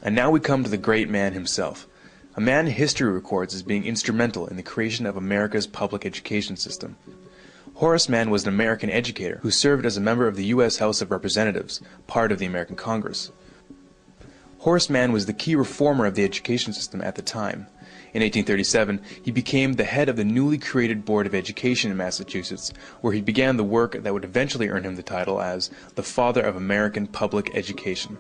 And now we come to the great man himself, a man history records as being instrumental in the creation of America's public education system. Horace Mann was an American educator who served as a member of the U.S. House of Representatives, part of the American Congress. Horace Mann was the key reformer of the education system at the time. In 1837, he became the head of the newly created Board of Education in Massachusetts, where he began the work that would eventually earn him the title as the Father of American Public Education.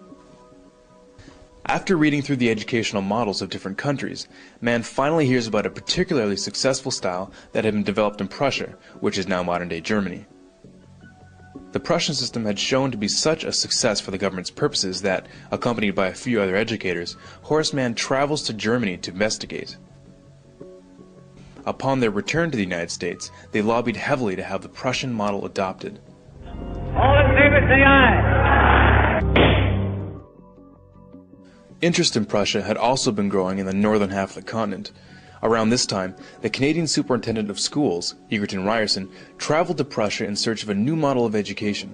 After reading through the educational models of different countries, Mann finally hears about a particularly successful style that had been developed in Prussia, which is now modern-day Germany. The Prussian system had shown to be such a success for the government's purposes that, accompanied by a few other educators, Horace Mann travels to Germany to investigate. Upon their return to the United States, they lobbied heavily to have the Prussian model adopted. All exhibits the eye. Interest in Prussia had also been growing in the northern half of the continent. Around this time, the Canadian Superintendent of Schools, Egerton Ryerson, traveled to Prussia in search of a new model of education.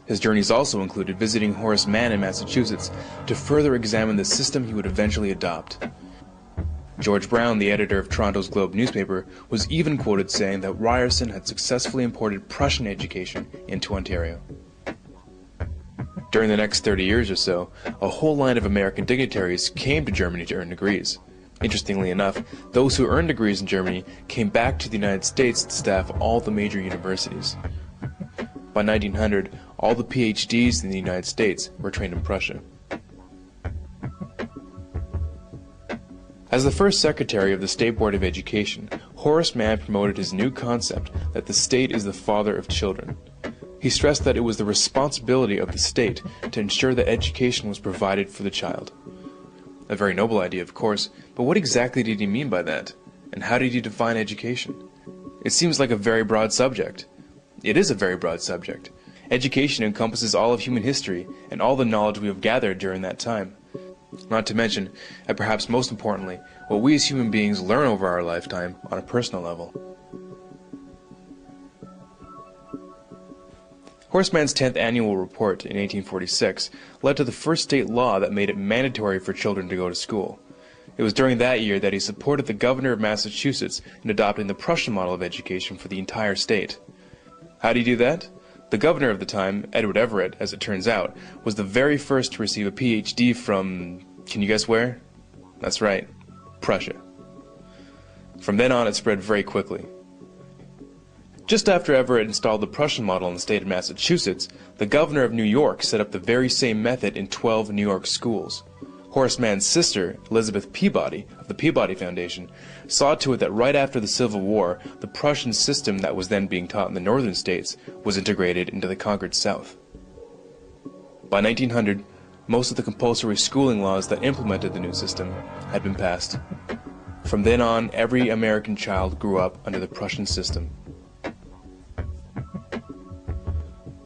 His journeys also included visiting Horace Mann in Massachusetts to further examine the system he would eventually adopt. George Brown, the editor of Toronto's Globe newspaper, was even quoted saying that Ryerson had successfully imported Prussian education into Ontario. During the next 30 years or so, a whole line of American dignitaries came to Germany to earn degrees. Interestingly enough, those who earned degrees in Germany came back to the United States to staff all the major universities. By 1900, all the PhDs in the United States were trained in Prussia. As the first secretary of the State Board of Education, Horace Mann promoted his new concept that the state is the father of children. He stressed that it was the responsibility of the state to ensure that education was provided for the child. A very noble idea, of course, but what exactly did he mean by that? And how did he define education? It seems like a very broad subject. It is a very broad subject. Education encompasses all of human history and all the knowledge we have gathered during that time. Not to mention, and perhaps most importantly, what we as human beings learn over our lifetime on a personal level. Horace Mann's 10th annual report in 1846 led to the first state law that made it mandatory for children to go to school. It was during that year that he supported the governor of Massachusetts in adopting the Prussian model of education for the entire state. How did he do that? The governor of the time, Edward Everett, as it turns out, was the very first to receive a PhD from, can you guess where? That's right, Prussia. From then on, it spread very quickly. Just after Everett installed the Prussian model in the state of Massachusetts, the governor of New York set up the very same method in 12 New York schools. Horace Mann's sister, Elizabeth Peabody, of the Peabody Foundation, saw to it that right after the Civil War, the Prussian system that was then being taught in the northern states was integrated into the conquered South. By 1900, most of the compulsory schooling laws that implemented the new system had been passed. From then on, every American child grew up under the Prussian system.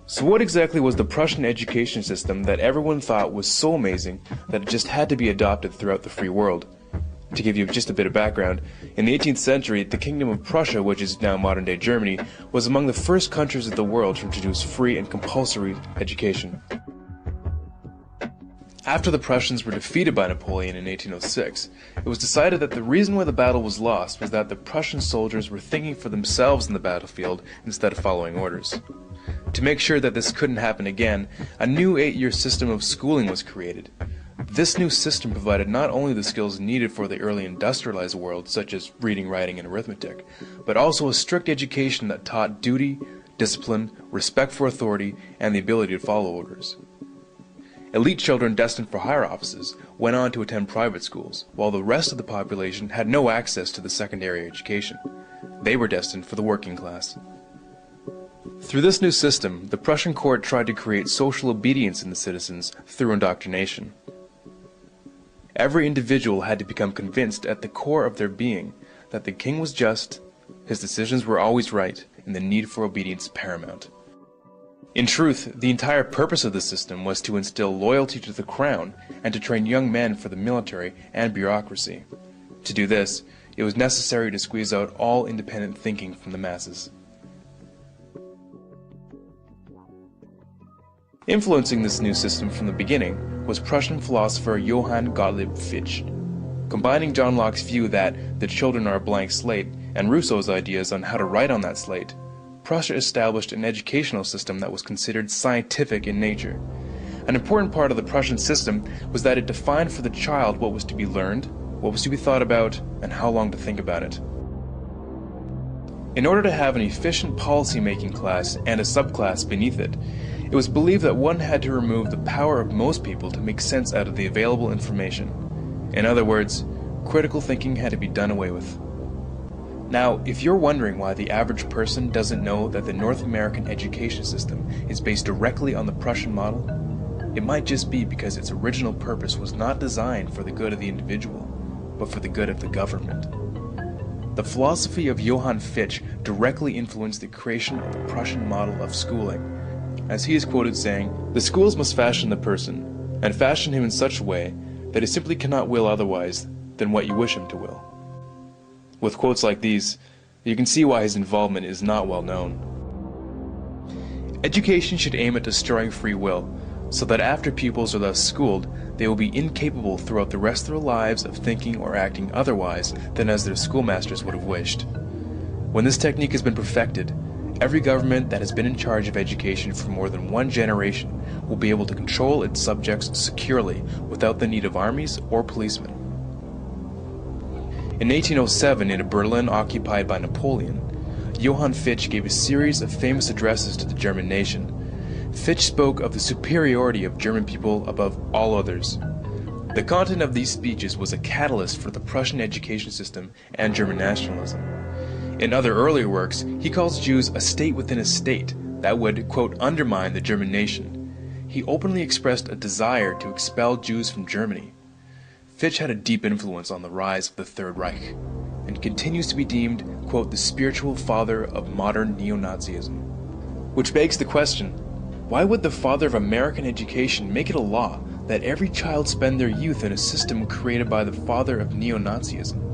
So what exactly was the Prussian education system that everyone thought was so amazing that it just had to be adopted throughout the free world? To give you just a bit of background, in the 18th century, the Kingdom of Prussia, which is now modern-day Germany, was among the first countries of the world to introduce free and compulsory education. After the Prussians were defeated by Napoleon in 1806, it was decided that the reason why the battle was lost was that the Prussian soldiers were thinking for themselves in the battlefield instead of following orders. To make sure that this couldn't happen again, a new 8-year system of schooling was created. This new system provided not only the skills needed for the early industrialized world, such as reading, writing, and arithmetic, but also a strict education that taught duty, discipline, respect for authority, and the ability to follow orders. Elite children destined for higher offices went on to attend private schools, while the rest of the population had no access to the secondary education. They were destined for the working class. Through this new system, the Prussian court tried to create social obedience in the citizens through indoctrination. Every individual had to become convinced at the core of their being that the king was just, his decisions were always right, and the need for obedience paramount. In truth, the entire purpose of the system was to instill loyalty to the crown and to train young men for the military and bureaucracy. To do this, it was necessary to squeeze out all independent thinking from the masses. Influencing this new system from the beginning was Prussian philosopher Johann Gottlieb Fichte. Combining John Locke's view that the children are a blank slate and Rousseau's ideas on how to write on that slate, Prussia established an educational system that was considered scientific in nature. An important part of the Prussian system was that it defined for the child what was to be learned, what was to be thought about, and how long to think about it. In order to have an efficient policy-making class and a subclass beneath it, it was believed that one had to remove the power of most people to make sense out of the available information. In other words, critical thinking had to be done away with. Now, if you're wondering why the average person doesn't know that the North American education system is based directly on the Prussian model, it might just be because its original purpose was not designed for the good of the individual, but for the good of the government. The philosophy of Johann Fichte directly influenced the creation of the Prussian model of schooling, as he is quoted saying, "The schools must fashion the person, and fashion him in such a way that he simply cannot will otherwise than what you wish him to will." With quotes like these, you can see why his involvement is not well known. Education should aim at destroying free will, so that after pupils are thus schooled, they will be incapable throughout the rest of their lives of thinking or acting otherwise than as their schoolmasters would have wished. When this technique has been perfected, every government that has been in charge of education for more than one generation will be able to control its subjects securely without the need of armies or policemen. In 1807, in a Berlin occupied by Napoleon, Johann Fichte gave a series of famous addresses to the German nation. Fichte spoke of the superiority of German people above all others. The content of these speeches was a catalyst for the Prussian education system and German nationalism. In other earlier works, he calls Jews a state within a state that would, quote, undermine the German nation. He openly expressed a desire to expel Jews from Germany. Fichte had a deep influence on the rise of the Third Reich, and continues to be deemed, quote, the spiritual father of modern neo-Nazism. Which begs the question, why would the father of American education make it a law that every child spend their youth in a system created by the father of neo-Nazism?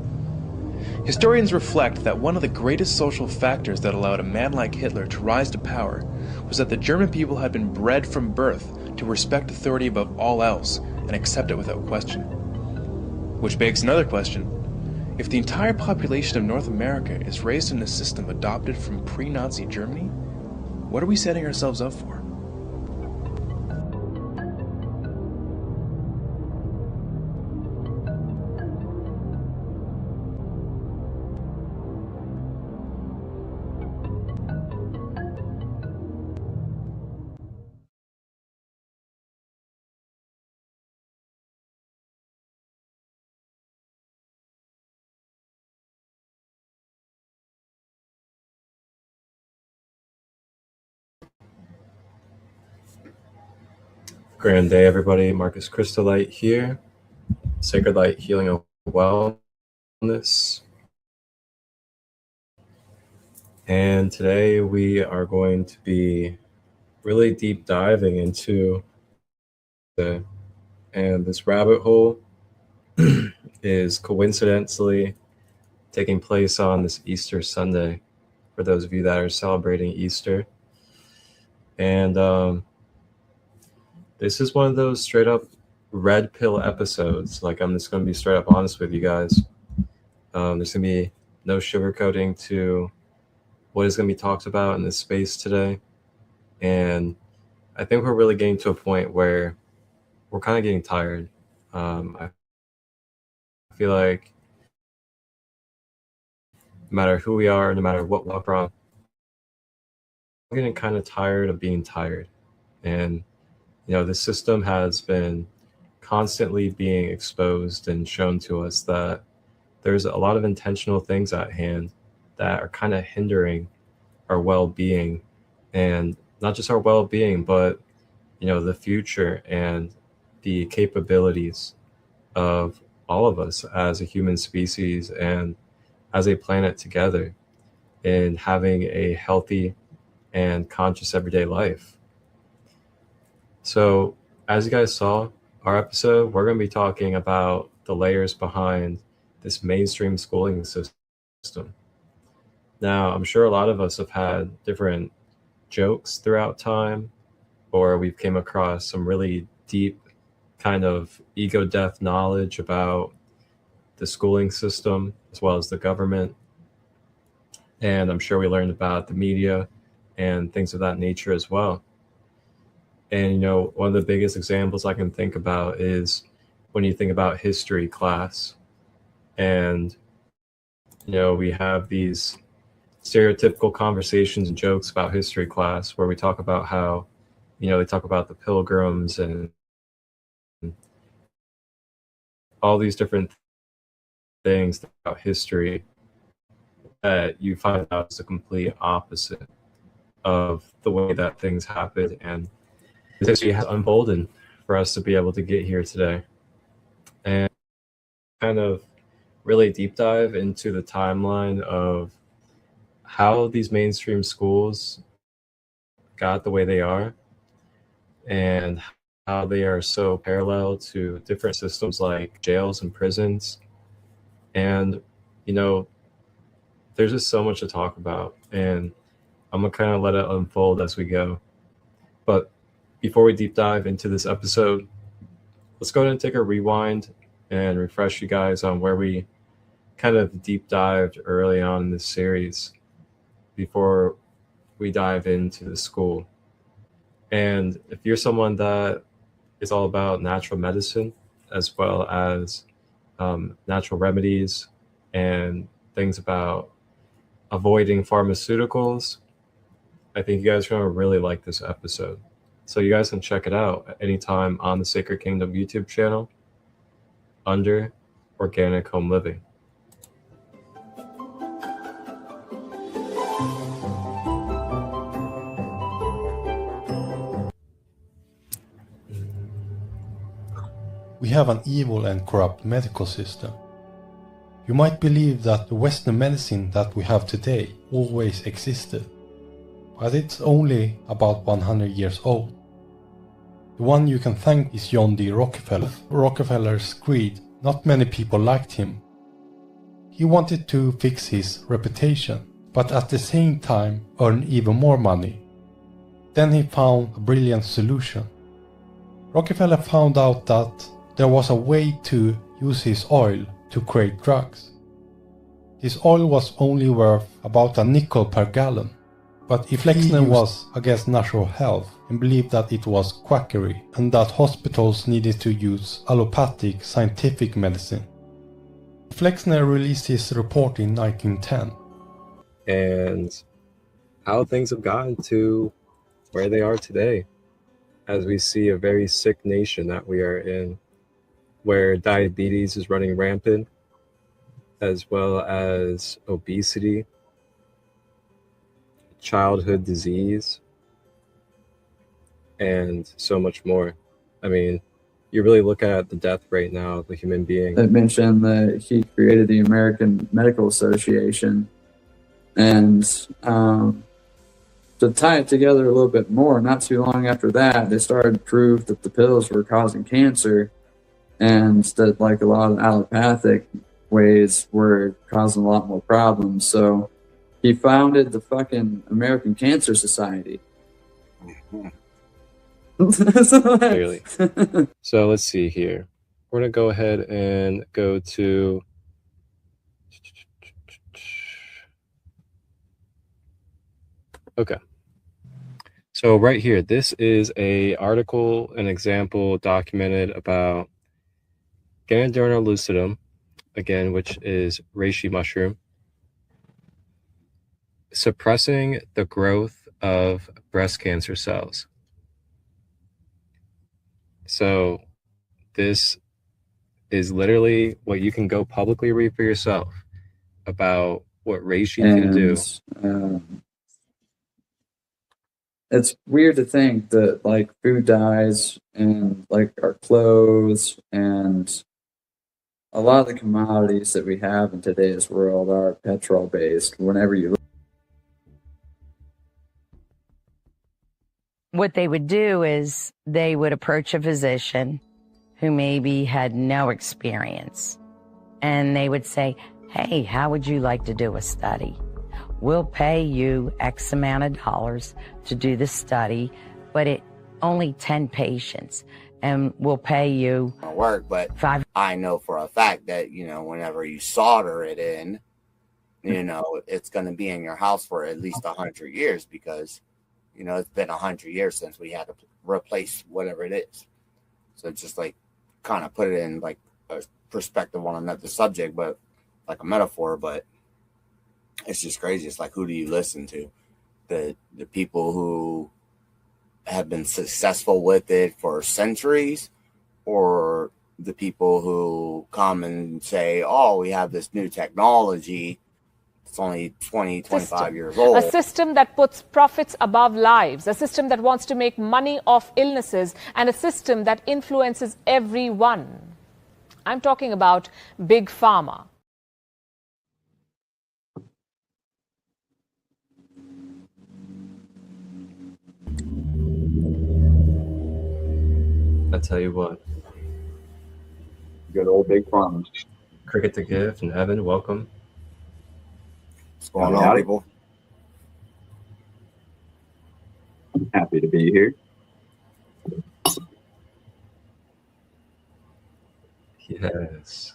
Historians reflect that one of the greatest social factors that allowed a man like Hitler to rise to power was that the German people had been bred from birth to respect authority above all else and accept it without question. Which begs another question. If the entire population of North America is raised in a system adopted from pre-Nazi Germany, what are we setting ourselves up for? Grand day, everybody. Marcus Crystallite here. Sacred Light Healing and Wellness. And today we are going to be really deep diving into and this rabbit hole is coincidentally taking place on this Easter Sunday for those of you that are celebrating Easter. And this is one of those straight up red pill episodes. Like, I'm just going to be straight up honest with you guys. There's going to be no sugarcoating to what is going to be talked about in this space today. And I think we're really getting to a point where we're kind of getting tired. I feel like no matter who we are, no matter what we're from, I'm getting kind of tired of being tired. And you know, this system has been constantly being exposed and shown to us that there's a lot of intentional things at hand that are kind of hindering our well-being, and not just our well-being, but, you know, the future and the capabilities of all of us as a human species and as a planet together in having a healthy and conscious everyday life. So, as you guys saw, our episode, we're going to be talking about the layers behind this mainstream schooling system. Now, I'm sure a lot of us have had different jokes throughout time or we've came across some really deep kind of ego death knowledge about the schooling system as well as the government. And I'm sure we learned about the media and things of that nature as well. And, you know, one of the biggest examples I can think about is when you think about history class. And, you know, we have these stereotypical conversations and jokes about history class where we talk about how, you know, they talk about the pilgrims and all these different things about history that you find out is the complete opposite of the way that things happen. And this history has unfolded for us to be able to get here today. And kind of really deep dive into the timeline of how these mainstream schools got the way they are and how they are so parallel to different systems like jails and prisons. And, you know, there's just so much to talk about, and I'm gonna kind of let it unfold as we go. But before we deep dive into this episode, let's go ahead and take a rewind and refresh you guys on where we kind of deep dived early on in this series before we dive into the school. And if you're someone that is all about natural medicine as well as natural remedies and things about avoiding pharmaceuticals, I think you guys are going to really like this episode. So you guys can check it out at any time on the Sacred Kingdom YouTube channel under Organic Home Living. We have an evil and corrupt medical system. You might believe that the Western medicine that we have today always existed, but it's only about 100 years old. The one you can thank is John D. Rockefeller. Rockefeller's greed, not many people liked him. He wanted to fix his reputation, but at the same time earn even more money. Then he found a brilliant solution. Rockefeller found out that there was a way to use his oil to create drugs. His oil was only worth about a nickel per gallon, but if Flexner was against natural health and believed that it was quackery and that hospitals needed to use allopathic scientific medicine. Flexner released his report in 1910. And how things have gotten to where they are today, as we see a very sick nation that we are in, where diabetes is running rampant, as well as obesity, childhood disease, and so much more. I mean, you really look at the death rate now of a human being. They mentioned that he created the American Medical Association, and to tie it together a little bit more, not too long after that, they started to prove that the pills were causing cancer, and that like a lot of allopathic ways were causing a lot more problems. So he founded the fucking American Cancer Society. Clearly. So let's see here. We're going to go ahead and go to okay. So right here, this is a article, an example documented about Ganoderma lucidum, again, which is reishi mushroom, suppressing the growth of breast cancer cells. So this is literally what you can go publicly read for yourself about what reishi can do. It's weird to think that like food dyes and like our clothes and a lot of the commodities that we have in today's world are petrol based. Whenever you look, what they would do is they would approach a physician who maybe had no experience, and they would say, hey, how would you like to do a study? We'll pay you X amount of dollars to do the study, but only 10 patients and will pay you work, but I know for a fact that, whenever you solder it in, it's going to be in your house for at least 100 years because, it's been 100 years since we had to replace whatever it is. So just like kind of put it in like a perspective on another subject, but like a metaphor, but it's just crazy. It's like, who do you listen to? The people who have been successful with it for centuries, or the people who come and say, oh, we have this new technology. It's only 20, 25 years old. A system that puts profits above lives, a system that wants to make money off illnesses, and a system that influences everyone. I'm talking about Big Pharma. I tell you what. Good old Big Pharma. Cricket the Gift and Evan, welcome. What's going on, people? Happy to be here. Yes.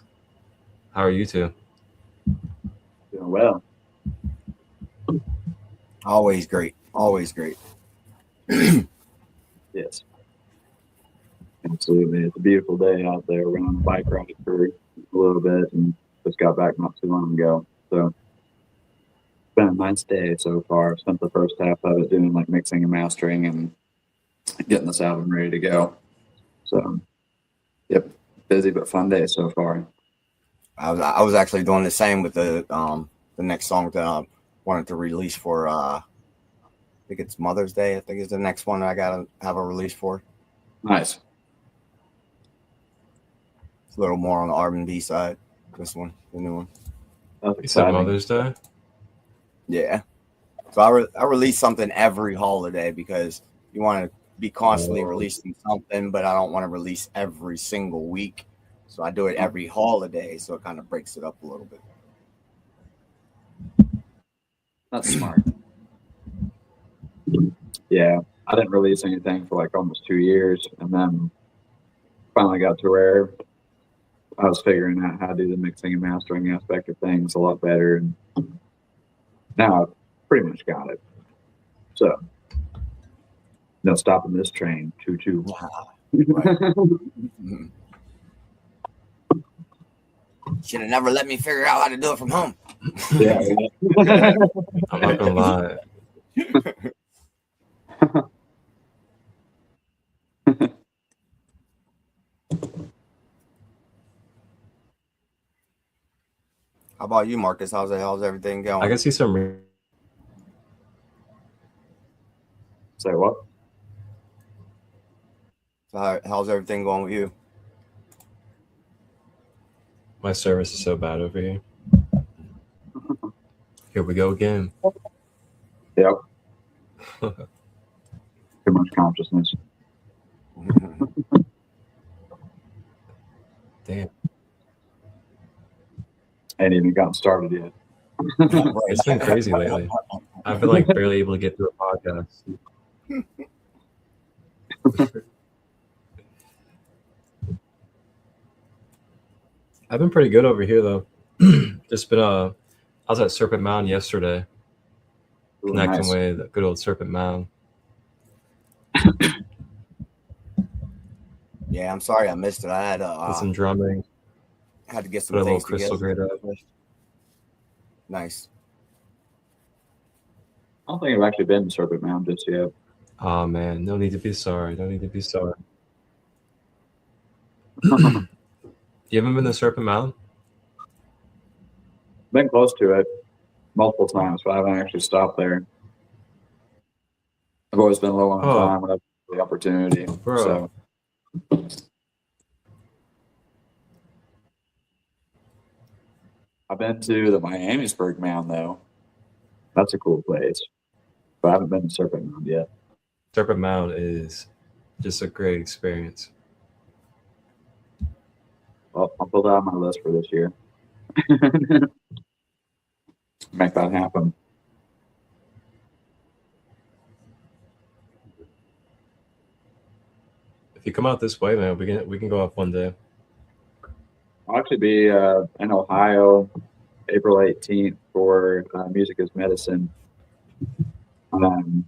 How are you two? Doing well. Always great. Always great. Yes. Absolutely. It's a beautiful day out there. We're on a bike ride for a little bit and just got back not too long ago. So it's been a nice day so far. Spent the first half of it doing like mixing and mastering and getting this album ready to go. So, yep, busy but fun day so far. I was actually doing the same with the next song that I wanted to release for. I think it's Mother's Day. I think is the next one I gotta have a release for. Nice. It's a little more on the R&B side. This one, the new one. That's You said exciting. Mother's Day? Yeah. So I release something every holiday because you want to be constantly releasing something, but I don't want to release every single week. So I do it every holiday, so it kind of breaks it up a little bit. That's smart. Yeah, I didn't release anything for like almost 2 years, and then finally got to where I was figuring out how to do the mixing and mastering aspect of things a lot better, and now I've pretty much got it. So, no stopping this train. Choo-choo. Wow. Right. Should have never let me figure out how to do it from home. Yeah. I'm not gonna lie. How about you, Marcus? How's everything going? I can see some. Say what? So how's everything going with you? My service is so bad over here. Here we go again. Yep. Too much consciousness. Damn. Ain't even gotten started yet. It's been crazy lately. I've been like barely able to get through a podcast. I've been pretty good over here though. Just been I was at Serpent Mound yesterday, Ooh, connecting nice. with good old Serpent Mound. Yeah, I'm sorry I missed it. I had Did some drumming, had to get some put a little things crystal together. grid up. Nice. I don't think I've actually been to Serpent Mound just yet. Oh man, no need to be sorry. No need to be sorry. You haven't been to Serpent Mound? Been close to it multiple times, but I haven't actually stopped there. I've always been low on Oh. time when I've had the opportunity. Bro. So I've been to the Miamisburg Mound though. That's a cool place. But I haven't been to Serpent Mound yet. Serpent Mound is just a great experience. Well, I'll put that on my list for this year. Make that happen. If you come out this way, man, we can go up one day. I'll actually be in Ohio April 18th for Music is Medicine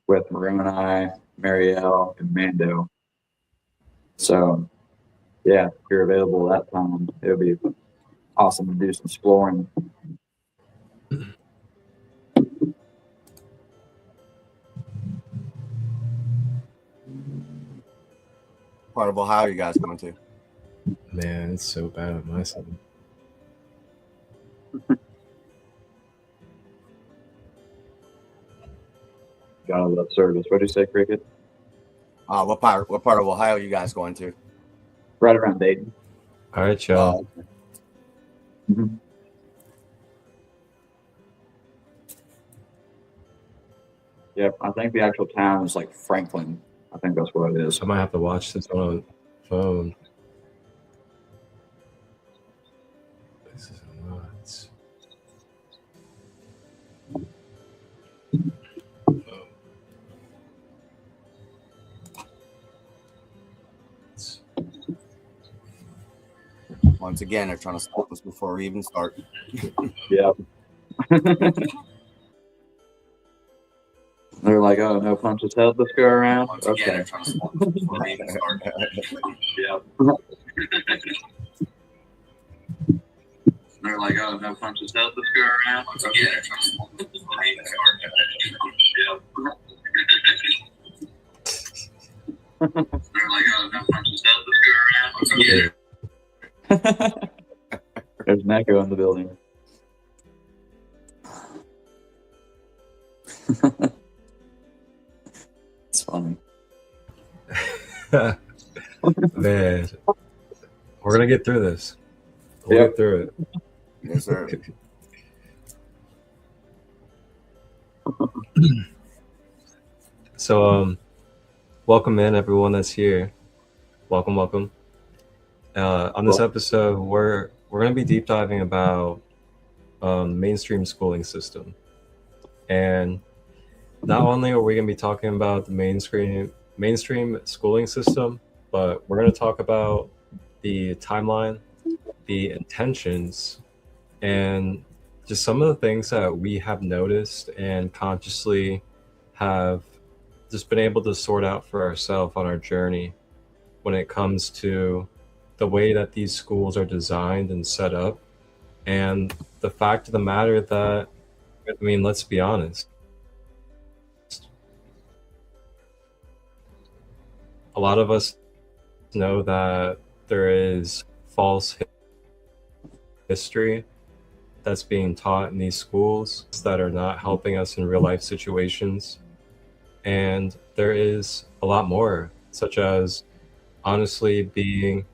with Moroni, Marielle, and Mando. So, yeah, if you're available that time, it would be awesome to do some exploring. Part of Ohio you guys going to? Man, it's so bad on my side. Gotta love service. What did you say, Cricket? What part of Ohio you guys going to? Right around Dayton. All right, y'all. Mm-hmm. Yep, I think the actual town is like Franklin. I think that's what it is. I might have to watch this on a phone. This is nuts. Once again, they're trying to stop us before we even start. Yeah. They're like, oh, no punches held. Let's go around. Once Okay. again, they're trying to stop us before we even start. Yeah. They're like, oh, no punches held. Let's go around. Once again, they're trying to stop us before we even start. They're like, oh, no punches held. Let's go around. Once again. There's an echo in the building. It's funny. Man, we're gonna get through this. We'll Yep. get through it. Yes, sir. So, welcome in everyone that's here. Welcome. On this episode, we're going to be deep diving about mainstream schooling system, and not only are we going to be talking about the mainstream schooling system, but we're going to talk about the timeline, the intentions, and just some of the things that we have noticed and consciously have just been able to sort out for ourselves on our journey when it comes to the way that these schools are designed and set up. And the fact of the matter that, I mean, let's be honest, a lot of us know that there is false history that's being taught in these schools that are not helping us in real life situations. And there is a lot more, such as honestly being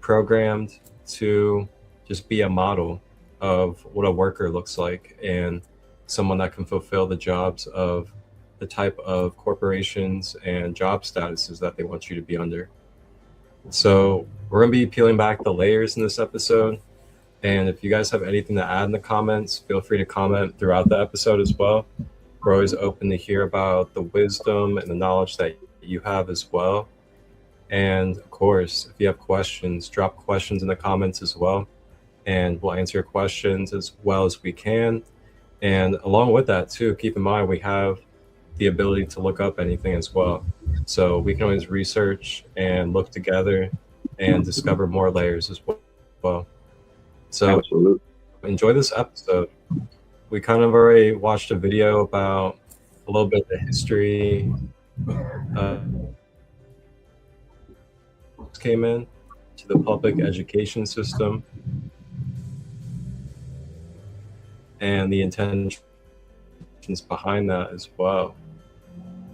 programmed to just be a model of what a worker looks like and someone that can fulfill the jobs of the type of corporations and job statuses that they want you to be under. So we're going to be peeling back the layers in this episode. And if you guys have anything to add in the comments, feel free to comment throughout the episode as well. We're always open to hear about the wisdom and the knowledge that you have as well. And of course, if you have questions, drop questions in the comments as well. And we'll answer your questions as well as we can. And along with that too, keep in mind, we have the ability to look up anything as well. So we can always research and look together and discover more layers as well. So Absolutely. enjoy this episode. We kind of already watched a video about a little bit of the history. Came in to the public education system and the intentions behind that as well.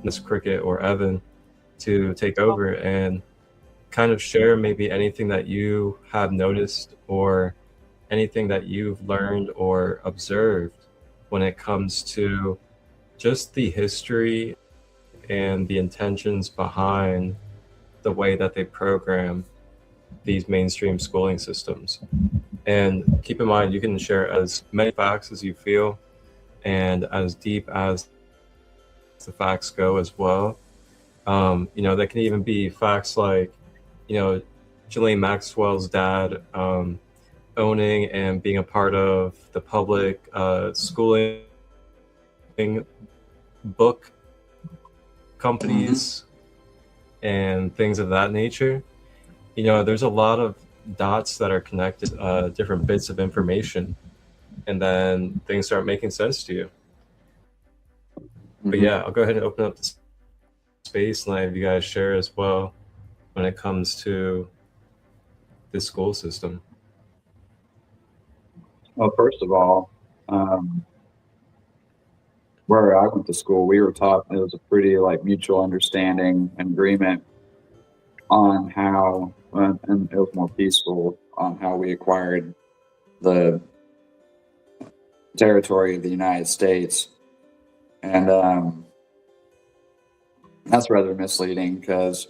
Miss Cricket or Evan to take over and kind of share maybe anything that you have noticed or anything that you've learned or observed when it comes to just the history and the intentions behind the way that they program these mainstream schooling systems. And keep in mind, you can share as many facts as you feel and as deep as the facts go as well. They can even be facts like Ghislaine Maxwell's dad owning and being a part of the public schooling book companies and things of that nature. There's a lot of dots that are connected, different bits of information, and then things start making sense to you. But yeah, I'll go ahead and open up the space and have you guys share as well when it comes to the school system. Well, first of all, where I went to school, we were taught it was a pretty mutual understanding and agreement on how, and it was more peaceful on how we acquired the territory of the United States. And that's rather misleading because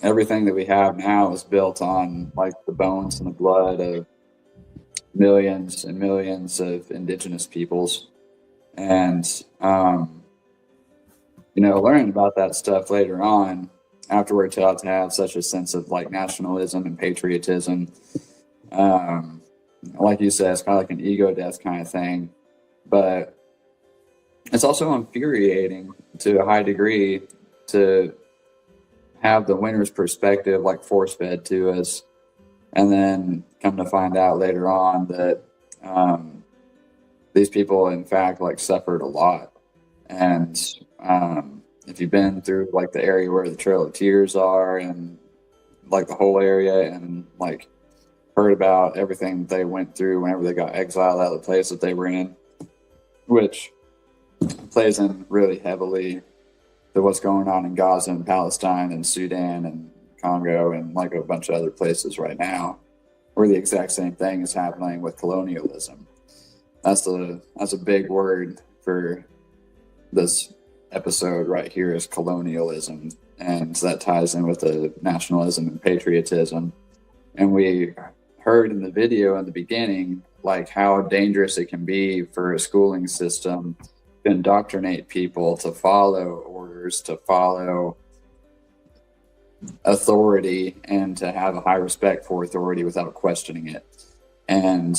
everything that we have now is built on the bones and the blood of millions and millions of indigenous peoples. And learning about that stuff later on, after we're taught to have such a sense of nationalism and patriotism, like you said, it's kind of like an ego death kind of thing. But it's also infuriating to a high degree to have the winner's perspective force-fed to us, and then come to find out later on that these people in fact suffered a lot. And if you've been through the area where the Trail of Tears are, and the whole area, and heard about everything that they went through whenever they got exiled out of the place that they were in, which plays in really heavily to what's going on in Gaza and Palestine and Sudan and Congo and a bunch of other places right now, where the exact same thing is happening with colonialism. That's a big word for this episode right here, is colonialism, and that ties in with the nationalism and patriotism. And we heard in the video in the beginning how dangerous it can be for a schooling system to indoctrinate people to follow orders, to follow authority, and to have a high respect for authority without questioning it. And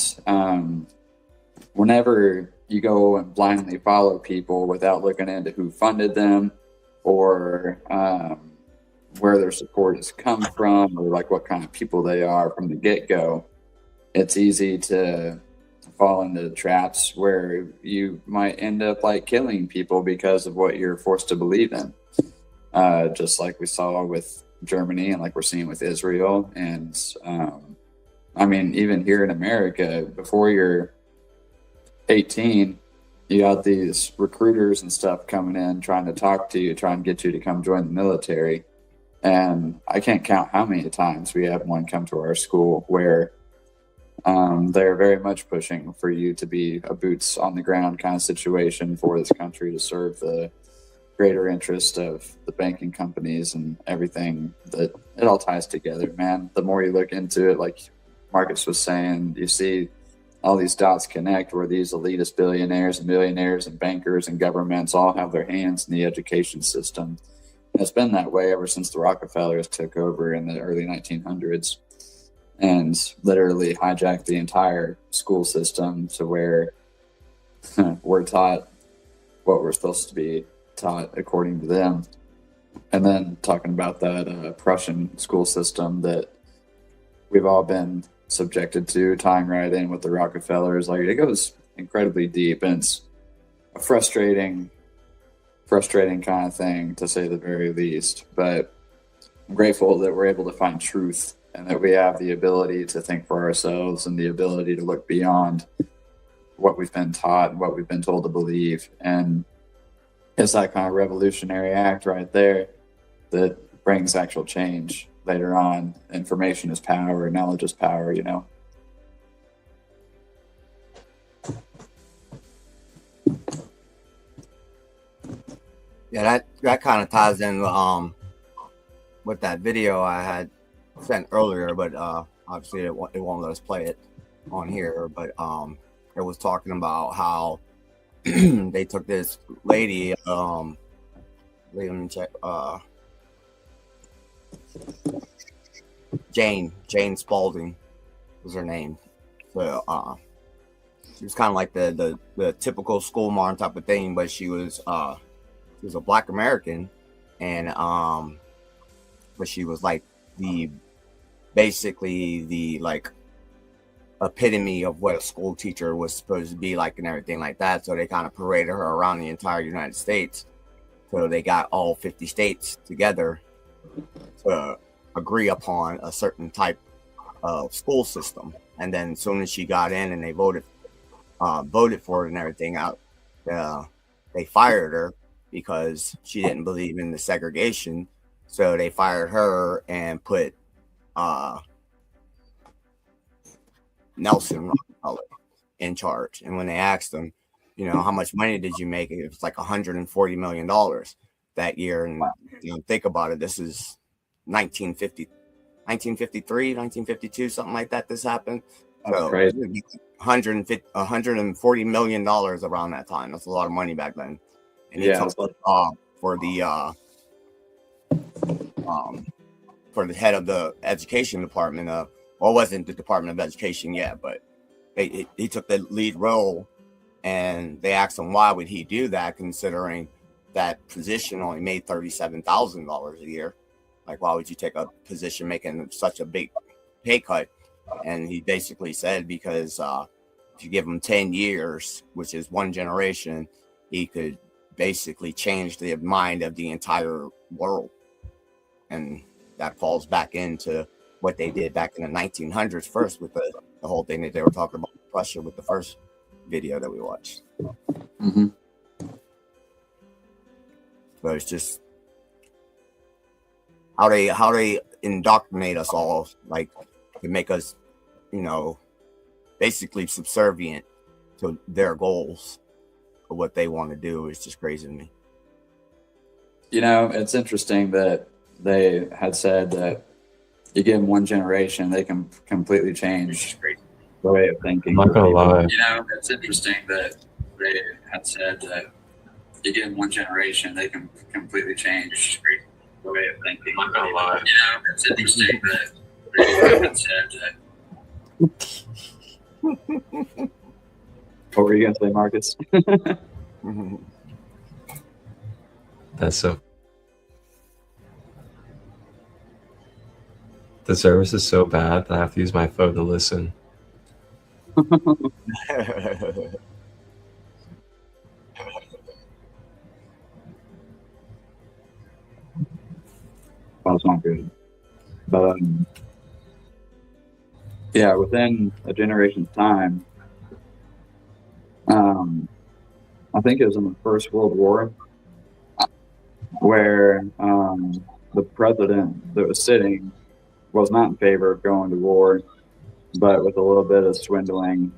whenever you go and blindly follow people without looking into who funded them, or where their support has come from, or what kind of people they are from the get-go, it's easy to fall into traps where you might end up killing people because of what you're forced to believe in. Just like we saw with Germany, and we're seeing with Israel. And even here in America, before you're 18, you got these recruiters and stuff coming in trying to talk to you, trying to get you to come join the military. And I can't count how many times we had one come to our school where they're very much pushing for you to be a boots on the ground kind of situation for this country, to serve the greater interest of the banking companies and everything. That it all ties together, man. The more you look into it, like Marcus was saying, you see all these dots connect, where these elitist billionaires and millionaires and bankers and governments all have their hands in the education system. And it's been that way ever since the Rockefellers took over in the early 1900s and literally hijacked the entire school system to where we're taught what we're supposed to be taught according to them. And then talking about that Prussian school system that we've all been subjected to, tying right in with the Rockefellers, it goes incredibly deep, and it's a frustrating kind of thing, to say the very least. But I'm grateful that we're able to find truth, and that we have the ability to think for ourselves, and the ability to look beyond what we've been taught and what we've been told to believe. And it's that kind of revolutionary act right there that brings actual change later on. Information is power, knowledge is power, you know? Yeah, that kind of ties in with that video I had sent earlier, but obviously it won't let us play it on here. But it was talking about how they took this lady, let me check, Jane Spalding was her name. So she was kind of like the typical school mom type of thing, but she was a Black American, and but she was like basically the like epitome of what a school teacher was supposed to be like and everything like that. So they kind of paraded her around the entire United States. So they got all 50 states together to agree upon a certain type of school system. And then as soon as she got in and they voted for it and everything out, they fired her because she didn't believe in the segregation. So they fired her and put Nelson Rockefeller in charge. And when they asked him, you know, how much money did you make? It was like $140 million that year. And you know, think about it. This is 1953, 1952, something like that. This happened. That's so crazy. $140 million around that time. That's a lot of money back then. And he took for the head of the education department. Well, it wasn't the Department of Education yet, but he took the lead role, and they asked him why would he do that, considering that position only made $37,000 a year. Like, why would you take a position making such a big pay cut? And he basically said because if you give him 10 years, which is one generation, he could basically change the mind of the entire world. And that falls back into what they did back in the 1900s first with the whole thing that they were talking about Russia with the first video that we watched. Mm-hmm. So it's just how they indoctrinate us all, like to make us, you know, basically subservient to their goals of what they want to do is just crazy to me. You know, it's interesting that they had said that you give them one generation, they can completely change the way of thinking. I'm not gonna lie. You know, it's interesting that they had said that you give them one generation, they can completely change the way of thinking. I'm not gonna lie. You know, it's interesting that they had said that. What were you gonna say, Marcus? That's so. The service is so bad that I have to use my phone to listen. That's not good. But yeah, within a generation's time, I think it was in the First World War, where the president that was sitting was not in favor of going to war, but with a little bit of swindling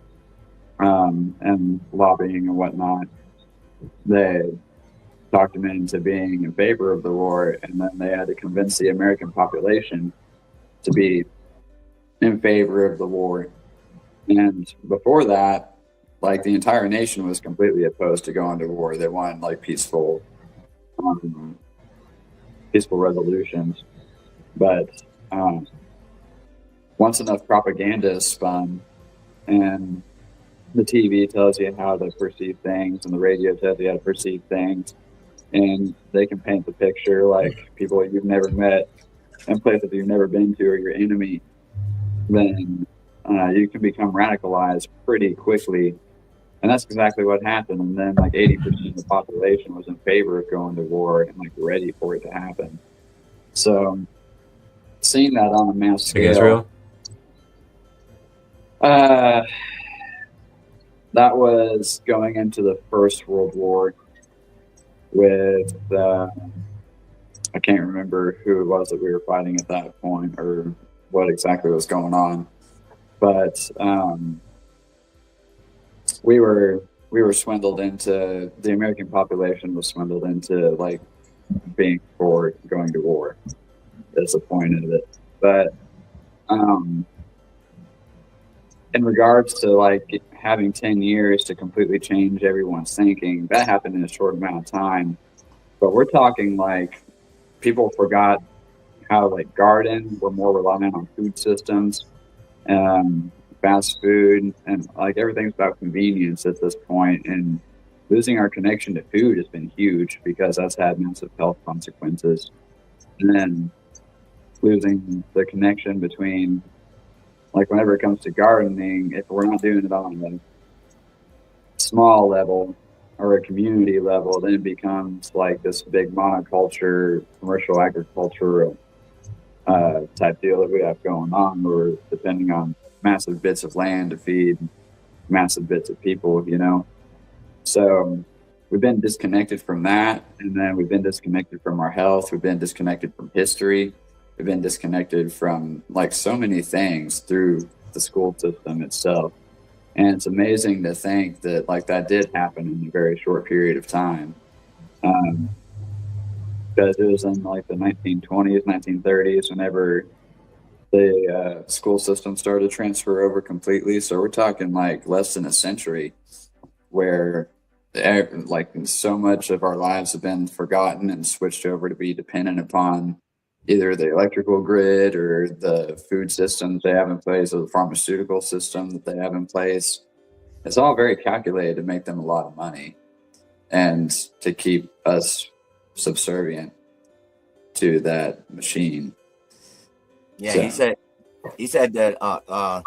and lobbying and whatnot, they talked him into being in favor of the war, and then they had to convince the American population to be in favor of the war. And before that, like, the entire nation was completely opposed to going to war. They wanted like peaceful resolutions. But once enough propaganda is spun, and the TV tells you how to perceive things, and the radio tells you how to perceive things, and they can paint the picture like people you've never met and places you've never been to are your enemy, then you can become radicalized pretty quickly. And that's exactly what happened. And then like 80% of the population was in favor of going to war and like ready for it to happen. So seeing that on a mass scale, Israel? that was going into the First World War with I can't remember who it was that we were fighting at that point or what exactly was going on, but we were swindled into, the American population was swindled into like being for going to war. That's the point of it. But in regards to like having 10 years to completely change everyone's thinking, that happened in a short amount of time. But we're talking like people forgot how they garden. We're more reliant on food systems, fast food, and like everything's about convenience at this point. And losing our connection to food has been huge because that's had massive health consequences. And then losing the connection between, like, whenever it comes to gardening, if we're not doing it on a small level or a community level, then it becomes like this big monoculture, commercial agriculture type deal that we have going on, where we're depending on massive bits of land to feed massive bits of people, you know? So we've been disconnected from that, and then we've been disconnected from our health. We've been disconnected from history. We've been disconnected from like so many things through the school system itself. And it's amazing to think that like that did happen in a very short period of time. Because it was in like the 1920s, 1930s, whenever the school system started to transfer over completely. So we're talking like less than a century where like so much of our lives have been forgotten and switched over to be dependent upon either the electrical grid or the food systems they have in place or the pharmaceutical system that they have in place. It's all very calculated to make them a lot of money and to keep us subservient to that machine. Yeah, So, he said that what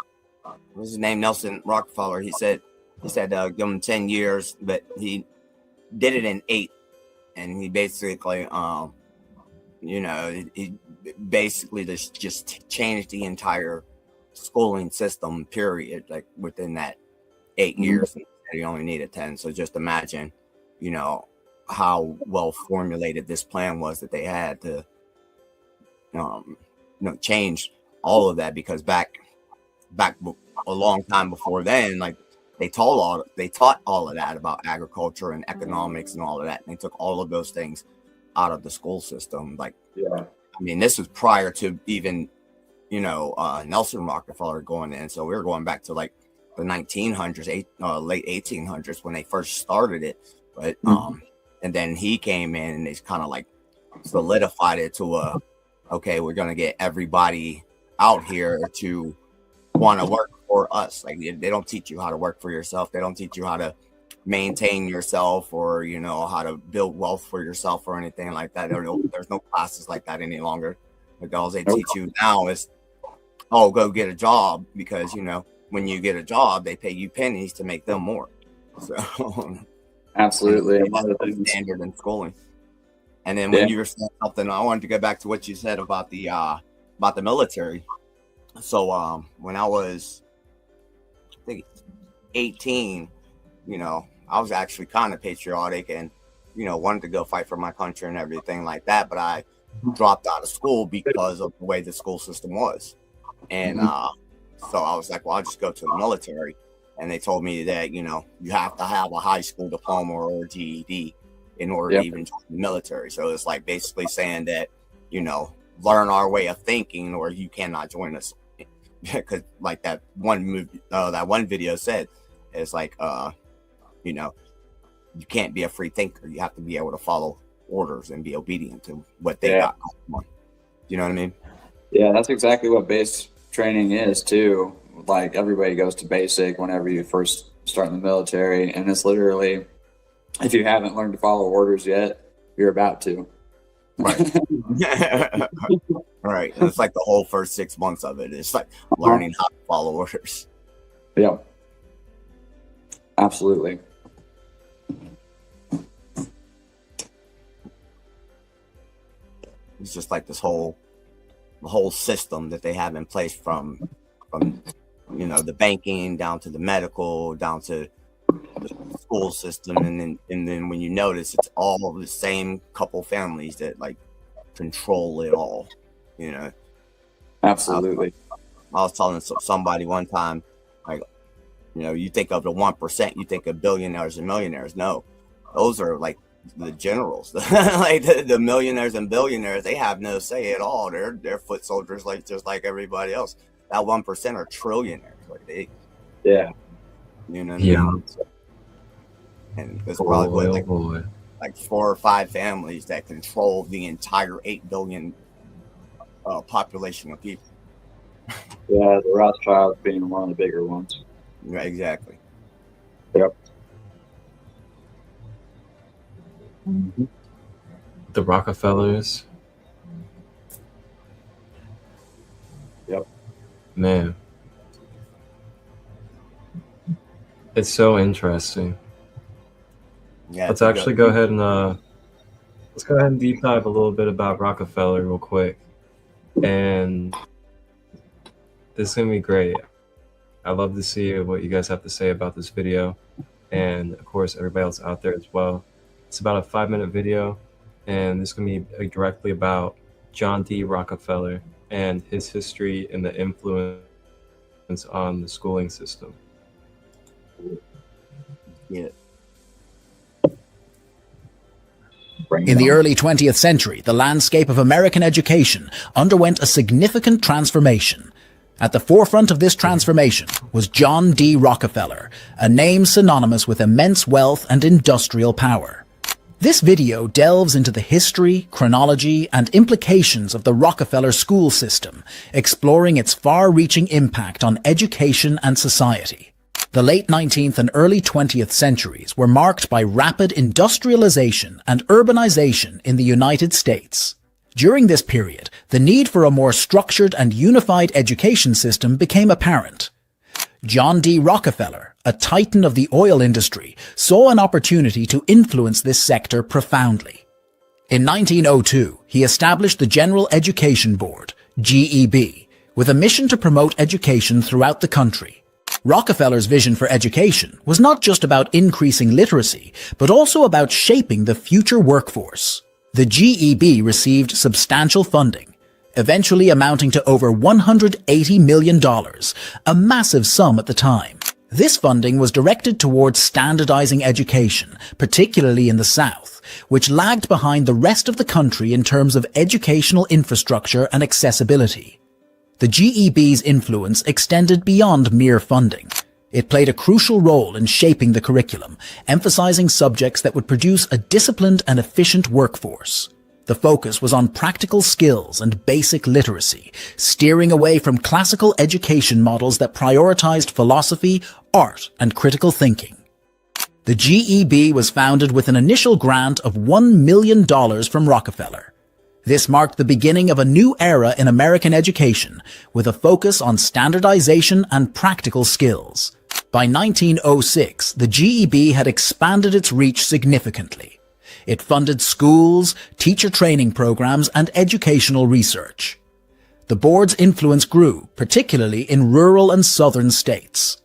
was his name, Nelson Rockefeller. He said give him 10 years, but he did it in 8, and he basically he basically just changed the entire schooling system, period, like within that 8 years. And he only needed 10. So just imagine, how well formulated this plan was that they had to change all of that, because back a long time before then, like they taught all of that about agriculture and economics and all of that. And they took all of those things out of the school system. Like, yeah, I mean, this was prior to even, Nelson Rockefeller going in. So we were going back to like the 1900s, late 1800s when they first started it. But, and then he came in and they kind of like solidified it to okay, we're going to get everybody out here to want to work for us. Like they don't teach you how to work for yourself. They don't teach you how to maintain yourself or, how to build wealth for yourself or anything like that. There's no classes like that any longer. Like all they teach you now is, go get a job, because, when you get a job, they pay you pennies to make them more. So absolutely. A lot of things standard in schooling. And then when you were saying something, I wanted to go back to what you said about the military. So when I was, I think, 18, I was actually kind of patriotic and, wanted to go fight for my country and everything like that. But I dropped out of school because of the way the school system was. And so I was like, well, I'll just go to the military. And they told me that, you have to have a high school diploma or a GED in order to even join the military. So it's like basically saying that, learn our way of thinking or you cannot join us. Because like that one video said, it's like, you can't be a free thinker. You have to be able to follow orders and be obedient to what they got going on. You know what I mean? Yeah, that's exactly what base training is too. Like everybody goes to basic whenever you first start in the military, and it's literally, if you haven't learned to follow orders yet, you're about to. Right. Right. And it's like the whole first 6 months of it. It's like learning how to follow orders. Yeah. Absolutely. It's just like the whole system that they have in place from the banking down to the medical, down to the school system, and then when you notice, it's all the same couple families that like control it all. Absolutely. I was telling somebody one time, like, you think of the 1%, you think of billionaires and millionaires. No, those are like the generals, like the millionaires and billionaires. They have no say at all. They're foot soldiers, like just like everybody else. That 1% are trillionaires. Like they, yeah, you know what I mean? And there's probably like 4 or 5 families that control the entire $8 billion population of people. Yeah, the Rothschilds being one of the bigger ones. Yeah, exactly. Yep. The Rockefellers. Yep. Man. It's so interesting. Yeah. Let's actually go ahead and deep dive a little bit about Rockefeller real quick. And this is gonna be great. I'd love to see what you guys have to say about this video, and of course everybody else out there as well. It's about a 5-minute video, and this is gonna be directly about John D. Rockefeller and his history and the influence on the schooling system. Yeah. In the early 20th century, the landscape of American education underwent a significant transformation. At the forefront of this transformation was John D. Rockefeller, a name synonymous with immense wealth and industrial power. This video delves into the history, chronology, and implications of the Rockefeller school system, exploring its far-reaching impact on education and society. The late 19th and early 20th centuries were marked by rapid industrialization and urbanization in the United States. During this period, the need for a more structured and unified education system became apparent. John D. Rockefeller, a titan of the oil industry, saw an opportunity to influence this sector profoundly. In 1902, he established the General Education Board, GEB, with a mission to promote education throughout the country. Rockefeller's vision for education was not just about increasing literacy, but also about shaping the future workforce. The GEB received substantial funding, eventually amounting to over $180 million, a massive sum at the time. This funding was directed towards standardizing education, particularly in the South, which lagged behind the rest of the country in terms of educational infrastructure and accessibility. The GEB's influence extended beyond mere funding. It played a crucial role in shaping the curriculum, emphasizing subjects that would produce a disciplined and efficient workforce. The focus was on practical skills and basic literacy, steering away from classical education models that prioritized philosophy, art, and critical thinking. The GEB was founded with an initial grant of $1 million from Rockefeller. This marked the beginning of a new era in American education, with a focus on standardization and practical skills. By 1906, the GEB had expanded its reach significantly. It funded schools, teacher training programs, and educational research. The board's influence grew, particularly in rural and southern states.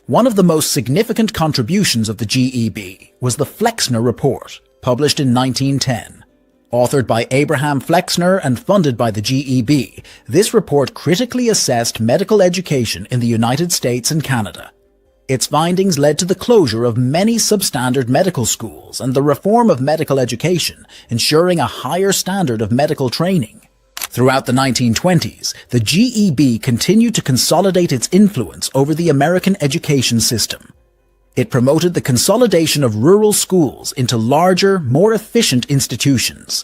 One of the most significant contributions of the GEB was the Flexner Report, published in 1910. Authored by Abraham Flexner and funded by the GEB, this report critically assessed medical education in the United States and Canada. Its findings led to the closure of many substandard medical schools and the reform of medical education, ensuring a higher standard of medical training. Throughout the 1920s, the GEB continued to consolidate its influence over the American education system. It promoted the consolidation of rural schools into larger, more efficient institutions.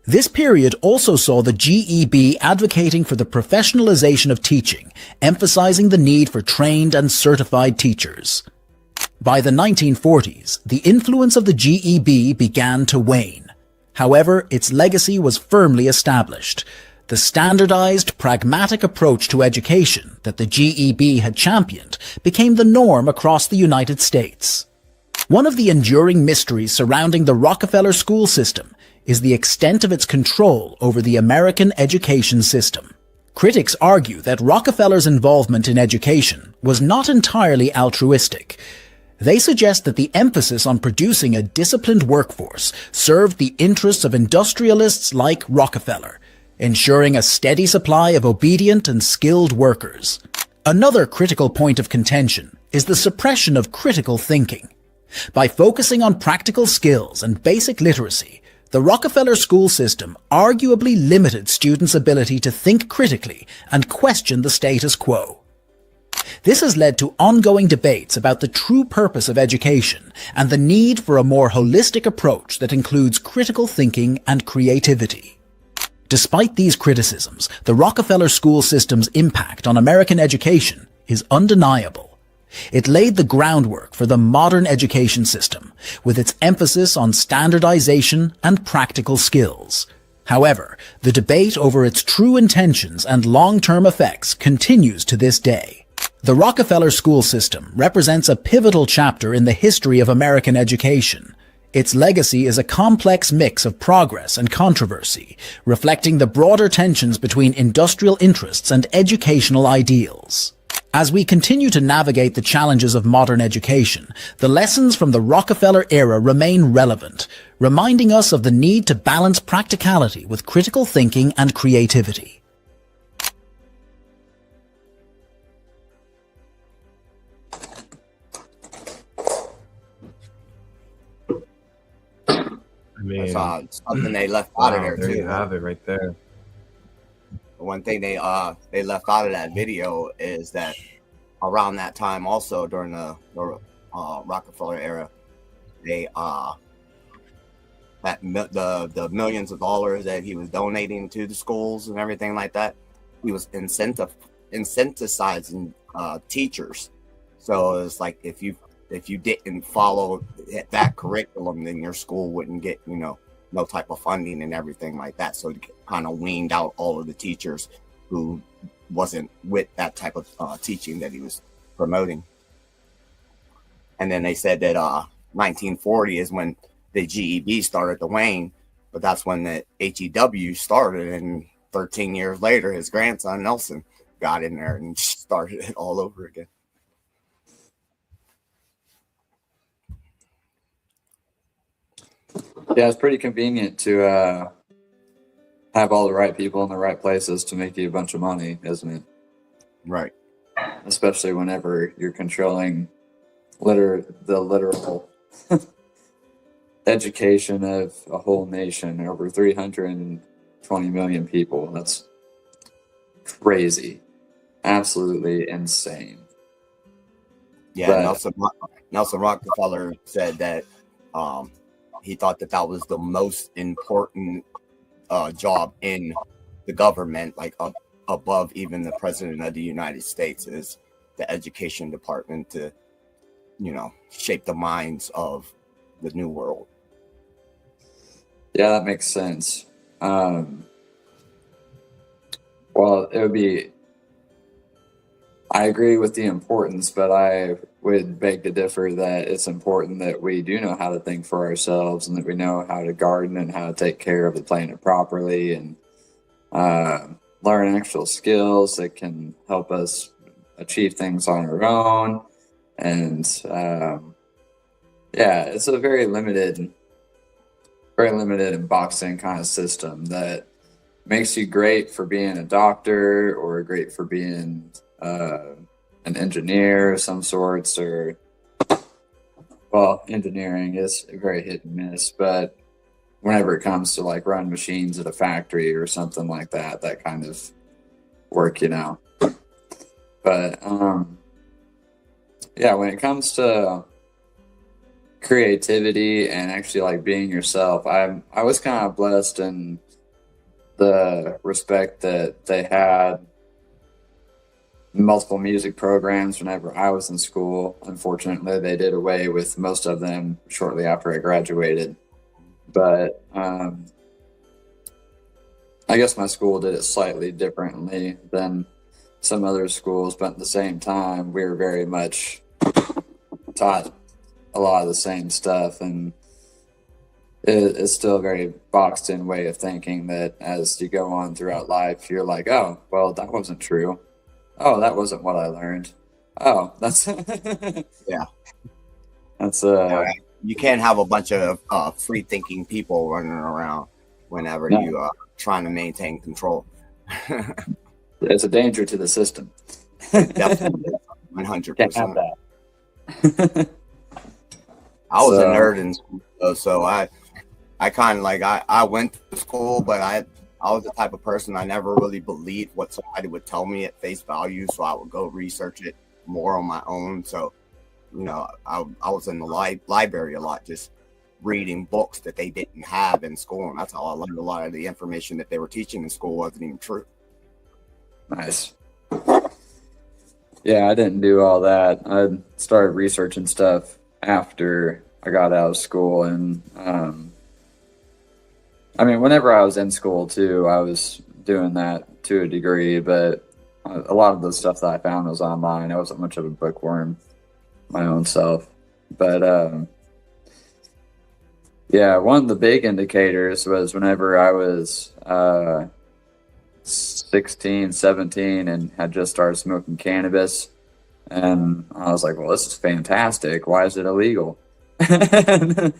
This period also saw the GEB advocating for the professionalization of teaching, emphasizing the need for trained and certified teachers. By the 1940s, the influence of the GEB began to wane. However, its legacy was firmly established. The standardized, pragmatic approach to education that the GEB had championed became the norm across the United States. One of the enduring mysteries surrounding the Rockefeller school system is the extent of its control over the American education system. Critics argue that Rockefeller's involvement in education was not entirely altruistic. They suggest that the emphasis on producing a disciplined workforce served the interests of industrialists like Rockefeller, ensuring a steady supply of obedient and skilled workers. Another critical point of contention is the suppression of critical thinking. By focusing on practical skills and basic literacy, the Rockefeller school system arguably limited students' ability to think critically and question the status quo. This has led to ongoing debates about the true purpose of education and the need for a more holistic approach that includes critical thinking and creativity. Despite these criticisms, the Rockefeller school system's impact on American education is undeniable. It laid the groundwork for the modern education system, with its emphasis on standardization and practical skills. However, the debate over its true intentions and long-term effects continues to this day. The Rockefeller school system represents a pivotal chapter in the history of American education. Its legacy is a complex mix of progress and controversy, reflecting the broader tensions between industrial interests and educational ideals. As we continue to navigate the challenges of modern education, the lessons from the Rockefeller era remain relevant, reminding us of the need to balance practicality with critical thinking and creativity. I mean, That's something they left out of there there too. you have it right there. One thing they left out of that video is that around that time, also during the Rockefeller era, they the millions of dollars that he was donating to the schools and everything like that, he was incentivizing teachers. So it's like if you didn't follow that curriculum, then your school wouldn't get no type of funding and everything like that. So it kind of weaned out all of the teachers who wasn't with that type of teaching that he was promoting. And then they said that 1940 is when the GED started to wane, but that's when the HEW started. And 13 years later, his grandson Nelson got in there and started it all over again. Yeah, it's pretty convenient to have all the right people in the right places to make you a bunch of money, isn't it? Right. Especially whenever you're controlling the literal education of a whole nation, over 320 million people. That's crazy. Absolutely insane. Yeah, But Nelson Rockefeller said that he thought that was the most important job in the government, like above even the president of the United States, is the education department to, shape the minds of the new world. yeah, that makes sense. Well, it would be, I agree with the importance, but I would beg to differ that it's important that we do know how to think for ourselves and that we know how to garden and how to take care of the planet properly and learn actual skills that can help us achieve things on our own. And yeah, it's a very limited and boxed in kind of system that makes you great for being a doctor or great for being an engineer of some sorts, or, well, engineering is very hit and miss, but whenever it comes to like run machines at a factory or something like that, that kind of work, But yeah, when it comes to creativity and actually like being yourself, I was kind of blessed in the respect that they had multiple music programs whenever I was in school. Unfortunately, they did away with most of them shortly after I graduated. But I guess my school did it slightly differently than some other schools, but at the same time, we were very much taught a lot of the same stuff, and it's still a very boxed in way of thinking that as you go on throughout life, you're like, oh, well, that wasn't true. Oh, that wasn't what I learned. Oh, that's Yeah. That's You can't have a bunch of free thinking people running around whenever you are trying to maintain control. it's a danger to the system. Definitely, 100%. Can't have that. I was a nerd in school, so I kind of like I went to school, but I was the type of person, I never really believed what somebody would tell me at face value, so I would go research it more on my own. So, I was in the library a lot, just reading books that they didn't have in school, and that's how I learned a lot of the information that they were teaching in school wasn't even true. Nice. Yeah, I didn't do all that. I started researching stuff after I got out of school, and I mean, whenever I was in school too, I was doing that to a degree, but a lot of the stuff that I found was online. I wasn't much of a bookworm my own self, but yeah, one of the big indicators was whenever I was 16, 17 and had just started smoking cannabis. And I was like, well, this is fantastic. Why is it illegal? Start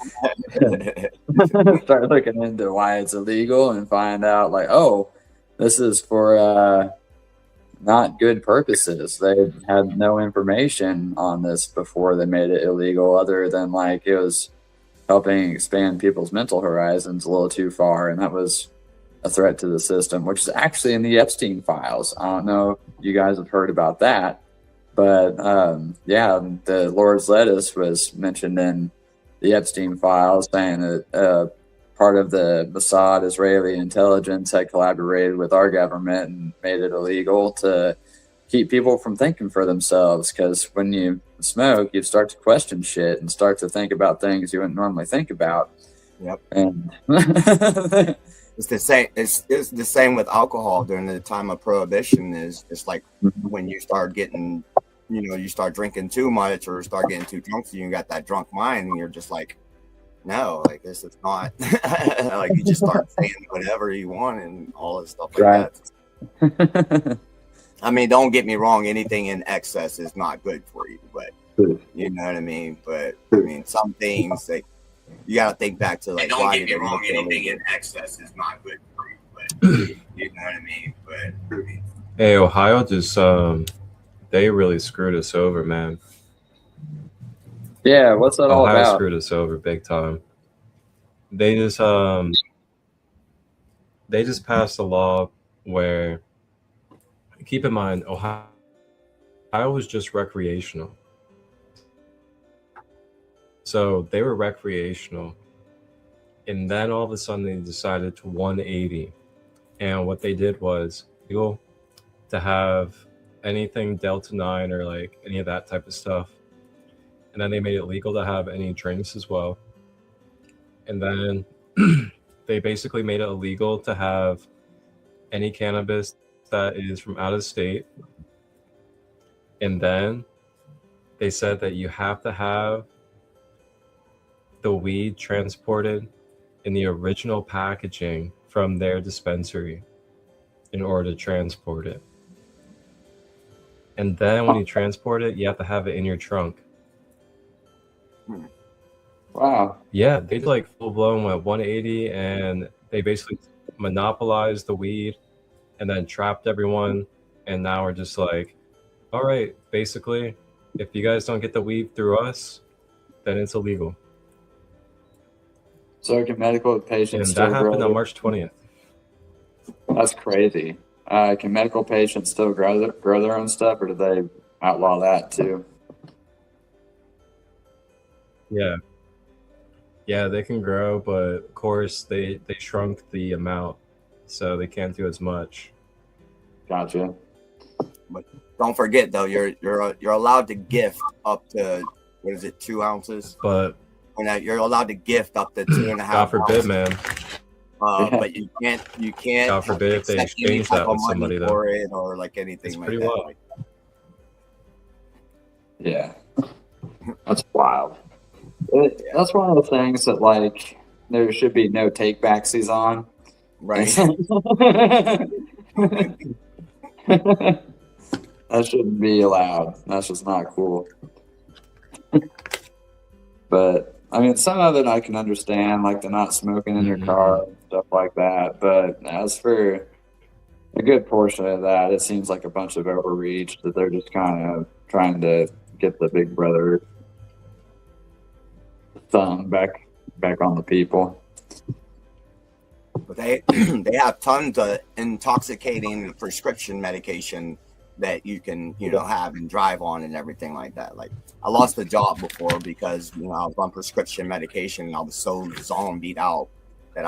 looking into why it's illegal and find out like, oh, this is for not good purposes. They had no information on this before they made it illegal, other than like it was helping expand people's mental horizons a little too far, and that was a threat to the system, which is actually in the Epstein files. I don't know if you guys have heard about that, but yeah, the Lord's lettuce was mentioned in the Epstein files, saying that part of the Mossad Israeli intelligence had collaborated with our government and made it illegal to keep people from thinking for themselves, because when you smoke, you start to question shit and start to think about things you wouldn't normally think about. Yep. And it's the same. It's the same with alcohol during the time of prohibition. Is it's like when you start getting, you start drinking too much or start getting too drunk, so you got that drunk mind, and you're just like, no, like this is not. Like you just start saying whatever you want and all this stuff like that. I mean, don't get me wrong. Anything in excess is not good for you, but you know what I mean. But I mean, some things that you got to think back to, like, don't get me wrong. Anything in excess is not good for you, but you know what I mean. But hey, Ohio just they really screwed us over, man. Yeah, what's that all about? Ohio screwed us over big time. They just passed a law where, keep in mind, Ohio was just recreational. So they were recreational. And then all of a sudden they decided to 180. And what they did was legal to have anything Delta 9 or like any of that type of stuff. And then they made it legal to have any drinks as well. And then they basically made it illegal to have any cannabis that is from out of state. And then they said that you have to have the weed transported in the original packaging from their dispensary in order to transport it. And then when you transport it, you have to have it in your trunk. Wow. Yeah, they like full blown went 180, and they basically monopolized the weed and then trapped everyone. And now we're just like, all right, basically, if you guys don't get the weed through us, then it's illegal. So can medical patients and that happened on March 20th. That's crazy. Can medical patients still grow their own stuff, or do they outlaw that too? Yeah, they can grow, but of course they shrunk the amount, so they can't do as much. Gotcha. But don't forget though, you're allowed to gift up to, what is it, 2 ounces? But you're allowed to gift up to 2.5. God forbid, ounces. Man. But you can't. God forbid if they exchange that with somebody for it or like anything it's like pretty that. Wild. Yeah, that's wild. That's one of the things that, like, there should be no take backsies on. Right. That shouldn't be allowed. That's just not cool. But I mean, some of it I can understand, like the not smoking in your car and stuff like that. But as for a good portion of that, it seems like a bunch of overreach that they're just kind of trying to get the big brother thumb back on the people. But they have tons of intoxicating prescription medication that you can, have and drive on and everything like that. Like, I lost a job before because, I was on prescription medication and I was so zombied out that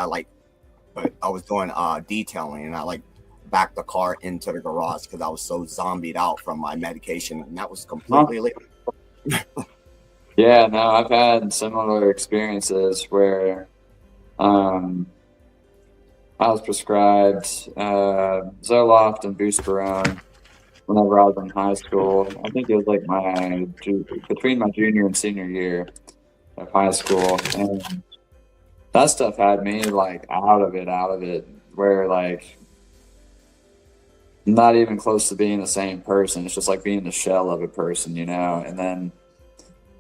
but I was doing detailing, and I backed the car into the garage because I was so zombied out from my medication, and that was completely legal. Yeah, no, I've had similar experiences where I was prescribed Zoloft and Buspirone whenever I was in high school. I think it was between my junior and senior year of high school, and that stuff had me out of it, where not even close to being the same person. It's just like being the shell of a person, and then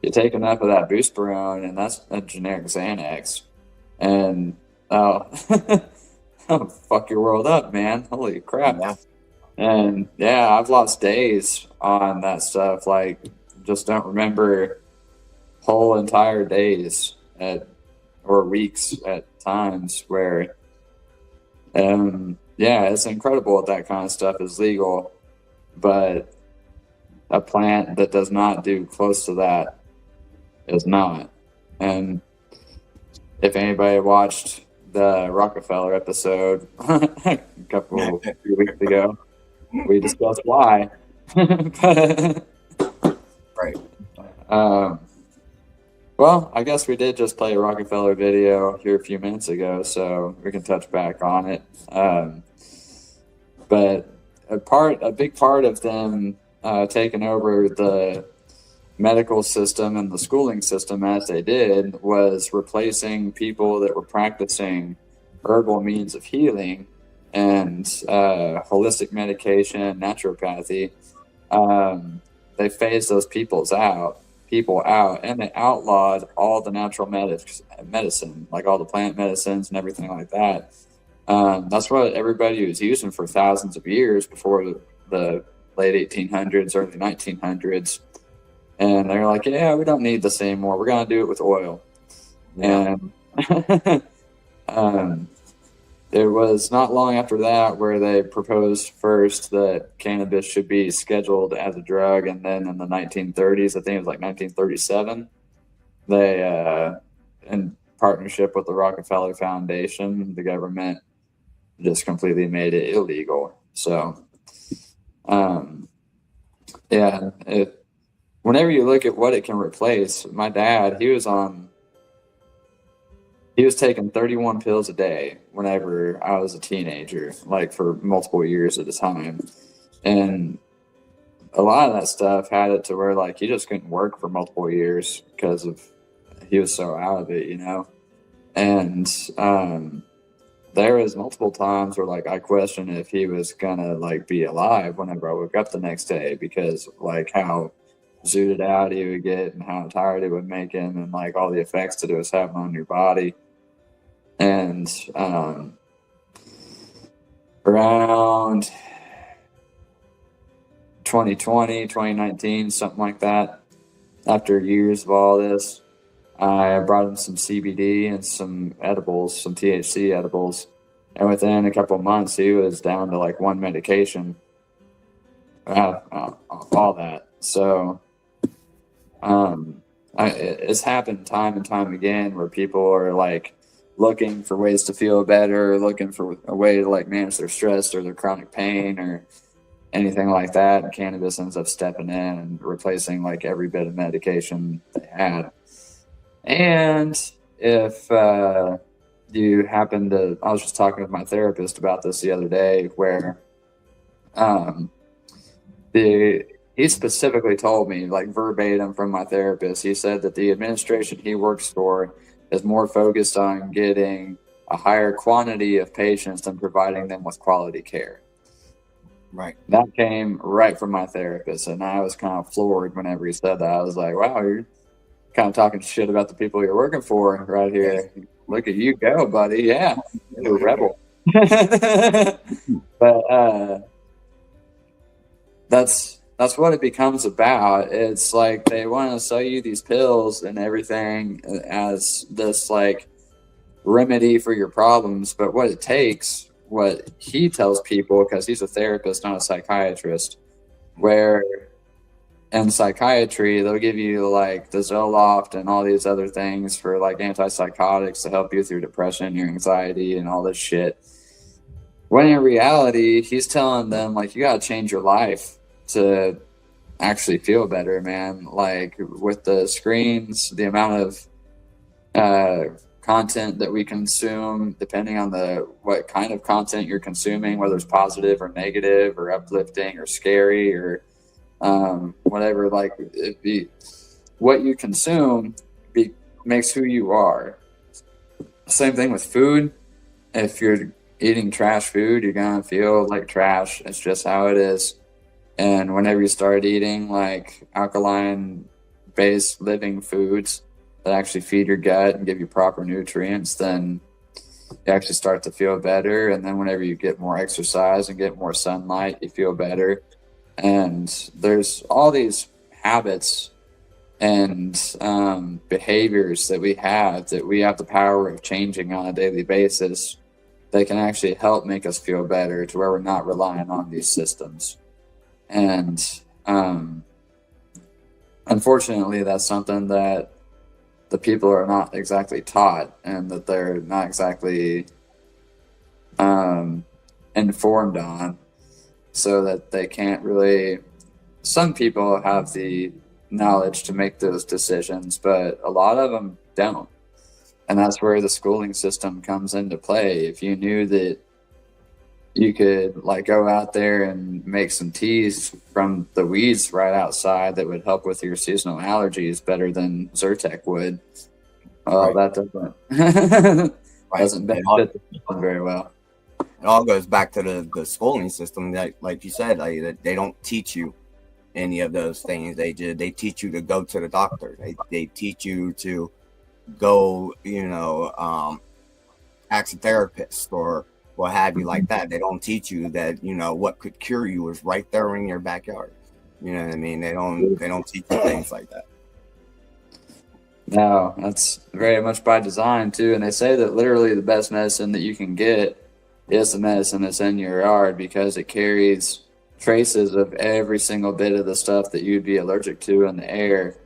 you take enough of that Buspirone, and that's a generic Xanax, and oh, fuck your world up, man. Holy crap. Yeah. And yeah, I've lost days on that stuff. Just don't remember whole entire days or weeks at times where, it's incredible that kind of stuff is legal, but a plant that does not do close to that is not. And if anybody watched the Rockefeller episode a few weeks ago, we discussed why. Right. Well, I guess we did just play a Rockefeller video here a few minutes ago, so we can touch back on it. But a big part of them taking over the medical system and the schooling system as they did was replacing people that were practicing herbal means of healing and holistic medication, naturopathy. They phased those people out, and they outlawed all the natural medicine, like all the plant medicines and everything like that. That's what everybody was using for thousands of years before the late 1800s, early 1900s. And they're like, yeah, we don't need this anymore. We're going to do it with oil. Yeah. And it was not long after that where they proposed first that cannabis should be scheduled as a drug. And then in the 1930s, I think it was 1937, they, in partnership with the Rockefeller Foundation, the government just completely made it illegal. So, whenever you look at what it can replace, my dad, he was taking 31 pills a day whenever I was a teenager, for multiple years at a time. And a lot of that stuff had it to where he just couldn't work for multiple years because he was so out of it, And there was multiple times where I questioned if he was gonna be alive whenever I woke up the next day, because how zooted out he would get and how tired it would make him, and all the effects that it was having on your body. And around 2020, 2019, something like that, after years of all this, I brought him some CBD and some edibles, some THC edibles. And within a couple of months, he was down to one medication. All that. So it's happened time and time again where people are looking for ways to feel better, looking for a way to manage their stress or their chronic pain or anything like that. And cannabis ends up stepping in and replacing every bit of medication they had. And if you happen to, I was just talking with my therapist about this the other day, where he specifically told me, verbatim from my therapist, he said that the administration he works for is more focused on getting a higher quantity of patients than providing them with quality care. Right. That came right from my therapist, and I was kind of floored whenever he said that. I was like, wow, you're kind of talking shit about the people you're working for right here. Look at you go, buddy. Yeah, you're a rebel. But that's what it becomes about. It's they want to sell you these pills and everything as this remedy for your problems, but what he tells people, because he's a therapist, not a psychiatrist, where in psychiatry they'll give you like the Zoloft and all these other things for like antipsychotics to help you through depression, your anxiety, and all this shit. When in reality, he's telling them like you gotta change your life to actually feel better, man. Like with the screens, the amount of content that we consume, depending on what kind of content you're consuming, whether it's positive or negative or uplifting or scary or whatever, like what you consume makes who you are. Same thing with food. If you're eating trash food, you're gonna feel like trash. It's just how it is. And whenever you start eating like alkaline based living foods that actually feed your gut and give you proper nutrients, then you actually start to feel better. And then whenever you get more exercise and get more sunlight, you feel better. And there's all these habits and behaviors that we have the power of changing on a daily basis. They can actually help make us feel better to where we're not relying on these systems. And unfortunately, that's something that the people are not exactly taught, and that they're not exactly informed on, so that they can't really. Some people have the knowledge to make those decisions, but a lot of them don't. And that's where the schooling system comes into play. If you knew that you could like go out there and make some teas from the weeds right outside that would help with your seasonal allergies better than Zyrtec would, well, that doesn't benefit the people very well. It all goes back to the schooling system. That, like you said, like they don't teach you any of those things. They teach you to go to the doctor. They teach you to go, ask a therapist or what have you like that. They don't teach you that, what could cure you is right there in your backyard. You know what I mean? They don't teach you things like that. No, that's very much by design too. And they say that literally the best medicine that you can get is the medicine that's in your yard, because it carries traces of every single bit of the stuff that you'd be allergic to in the air.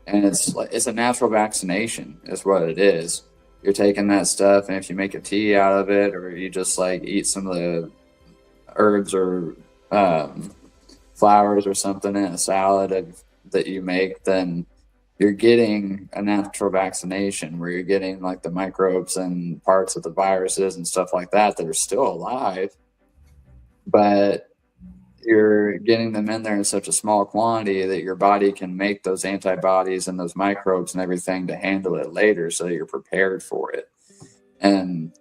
And it's a natural vaccination is what it is. You're taking that stuff, and if you make a tea out of it, or you just like eat some of the herbs or flowers or something in a salad that you make, then you're getting a natural vaccination where you're getting like the microbes and parts of the viruses and stuff like that are still alive, but you're getting them in there in such a small quantity that your body can make those antibodies and those microbes and everything to handle it later, so that you're prepared for it. And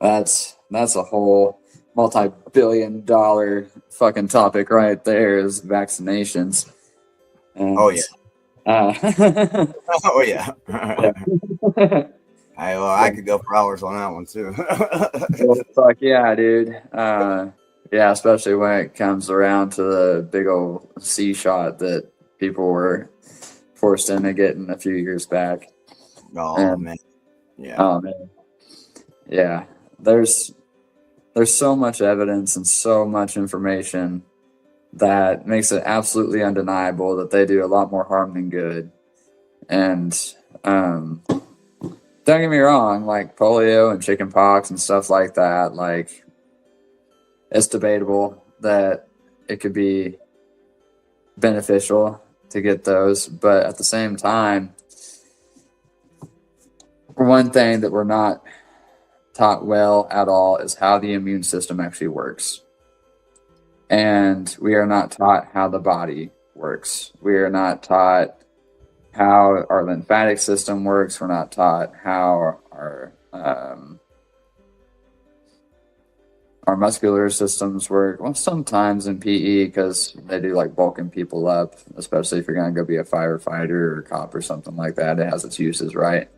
that's a whole multi-billion-dollar fucking topic right there, is vaccinations. And, oh yeah. Oh yeah. Yeah. I could go for hours on that one too. Well, fuck yeah, dude. Yeah, especially when it comes around to the big old C shot that people were forced into getting a few years back. Oh man. Yeah. Oh man. Yeah. There's so much evidence and so much information that makes it absolutely undeniable that they do a lot more harm than good. And don't get me wrong, like polio and chicken pox and stuff like that, like it's debatable that it could be beneficial to get those, but at the same time, one thing that we're not taught well at all is how the immune system actually works. And we are not taught how the body works. We are not taught how our lymphatic system works. We're not taught how our muscular systems work. Well, sometimes in PE, because they do like bulking people up, especially if you're going to go be a firefighter or a cop or something like that. It has its uses, right?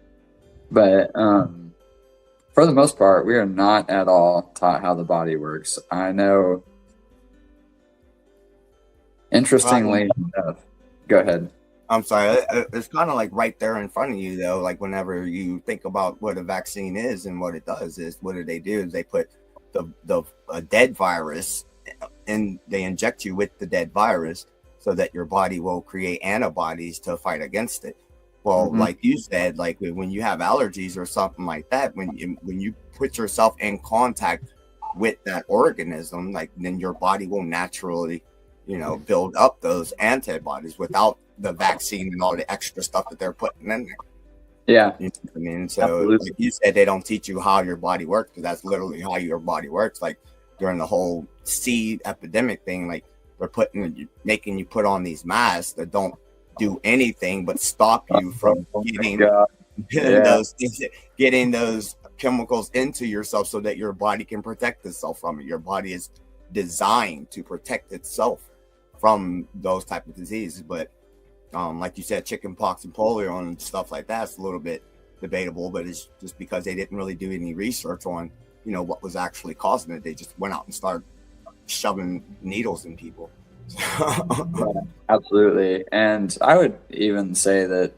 But for the most part, we are not at all taught how the body works. I know, interestingly enough, go ahead. I'm sorry. It's kind of like right there in front of you, though. Like whenever you think about what a vaccine is and what it does, is what do? Is they put a dead virus they inject you with the dead virus so that your body will create antibodies to fight against it. Well, like you said, like when you have allergies or something like that, when you put yourself in contact with that organism, like then your body will naturally, build up those antibodies without the vaccine and all the extra stuff that they're putting in there. Yeah. You know what I mean? So like you said, they don't teach you how your body works, because that's literally how your body works. Like during the whole seed epidemic thing, like they're making you put on these masks that don't do anything but stop you from getting those chemicals into yourself so that your body can protect itself from it. Your body is designed to protect itself from those type of diseases. But like you said, chicken pox and polio and stuff like that's a little bit debatable, but it's just because they didn't really do any research on what was actually causing it. They just went out and started shoving needles in people. Absolutely. And I would even say that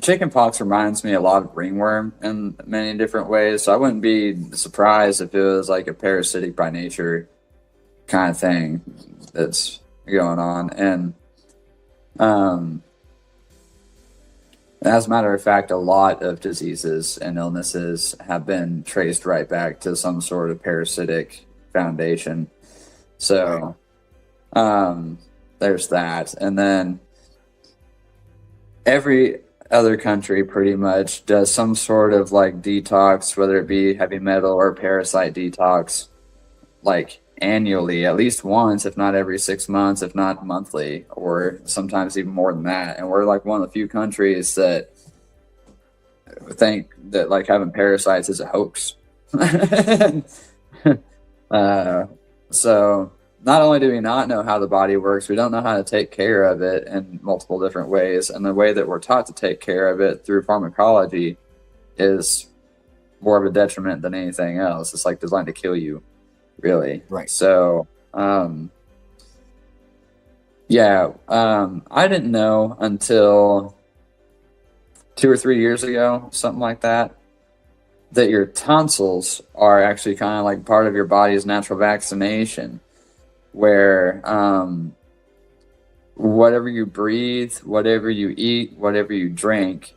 chicken pox reminds me a lot of ringworm in many different ways. So I wouldn't be surprised if it was like a parasitic by nature kind of thing that's going on. And as a matter of fact, a lot of diseases and illnesses have been traced right back to some sort of parasitic foundation. So there's that. And then every other country pretty much does some sort of like detox, whether it be heavy metal or parasite detox, like annually, at least once, if not every 6 months, if not monthly, or sometimes even more than that. And we're like one of the few countries that think that like having parasites is a hoax. So not only do we not know how the body works, we don't know how to take care of it in multiple different ways. And the way that we're taught to take care of it through pharmacology is more of a detriment than anything else. It's like designed to kill you, really. Right. So, I didn't know until 2 or 3 years ago, something like that your tonsils are actually kind of like part of your body's natural vaccination, where whatever you breathe, whatever you eat, whatever you drink,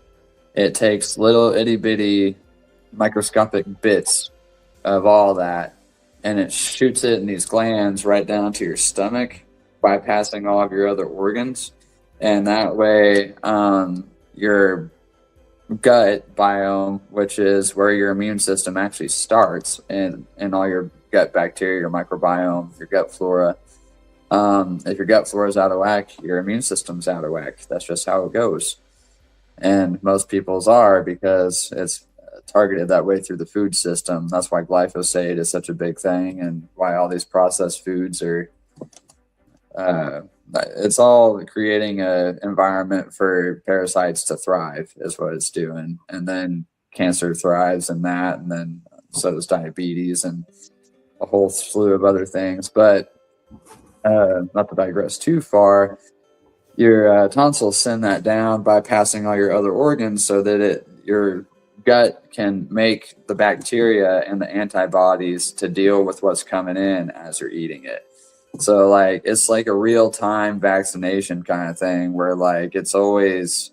it takes little itty bitty microscopic bits of all that, and it shoots it in these glands right down to your stomach, bypassing all of your other organs. And that way your gut biome, which is where your immune system actually starts, and all your gut bacteria, your microbiome, your gut flora. If your gut flora is out of whack, your immune system's out of whack. That's just how it goes. And most people's are, because it's targeted that way through the food system. That's why glyphosate is such a big thing, and why all these processed foods are it's all creating an environment for parasites to thrive, is what it's doing. And then cancer thrives in that, and then so does diabetes and a whole slew of other things. But not to digress too far, your tonsils send that down, bypassing all your other organs, so that your gut can make the bacteria and the antibodies to deal with what's coming in as you're eating it. So like it's like a real-time vaccination kind of thing, where like it's always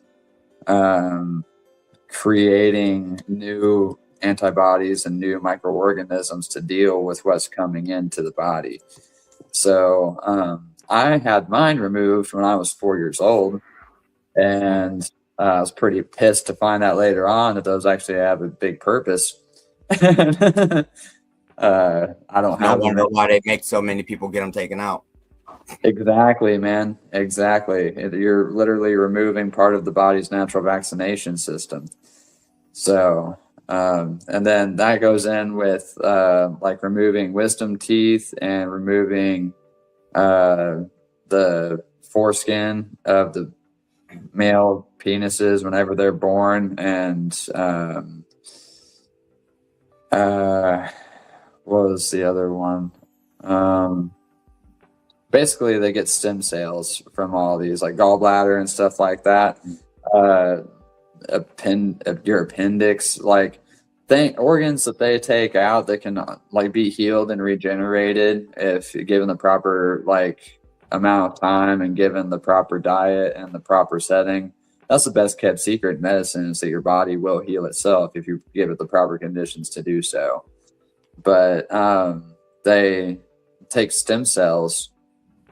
creating new antibodies and new microorganisms to deal with what's coming into the body. So I had mine removed when I was 4 years old, and I was pretty pissed to find out later on that those actually have a big purpose. I don't have wonder why they make so many people get them taken out. Exactly, man. Exactly. You're literally removing part of the body's natural vaccination system. So, and then that goes in with like removing wisdom teeth and removing the foreskin of the male penises whenever they're born, and what was the other one? Basically, they get stem cells from all these, like gallbladder and stuff like that. Your appendix, like organs that they take out that can like be healed and regenerated if given the proper like amount of time and given the proper diet and the proper setting. That's the best kept secret in medicine, is that your body will heal itself if you give it the proper conditions to do so. But they take stem cells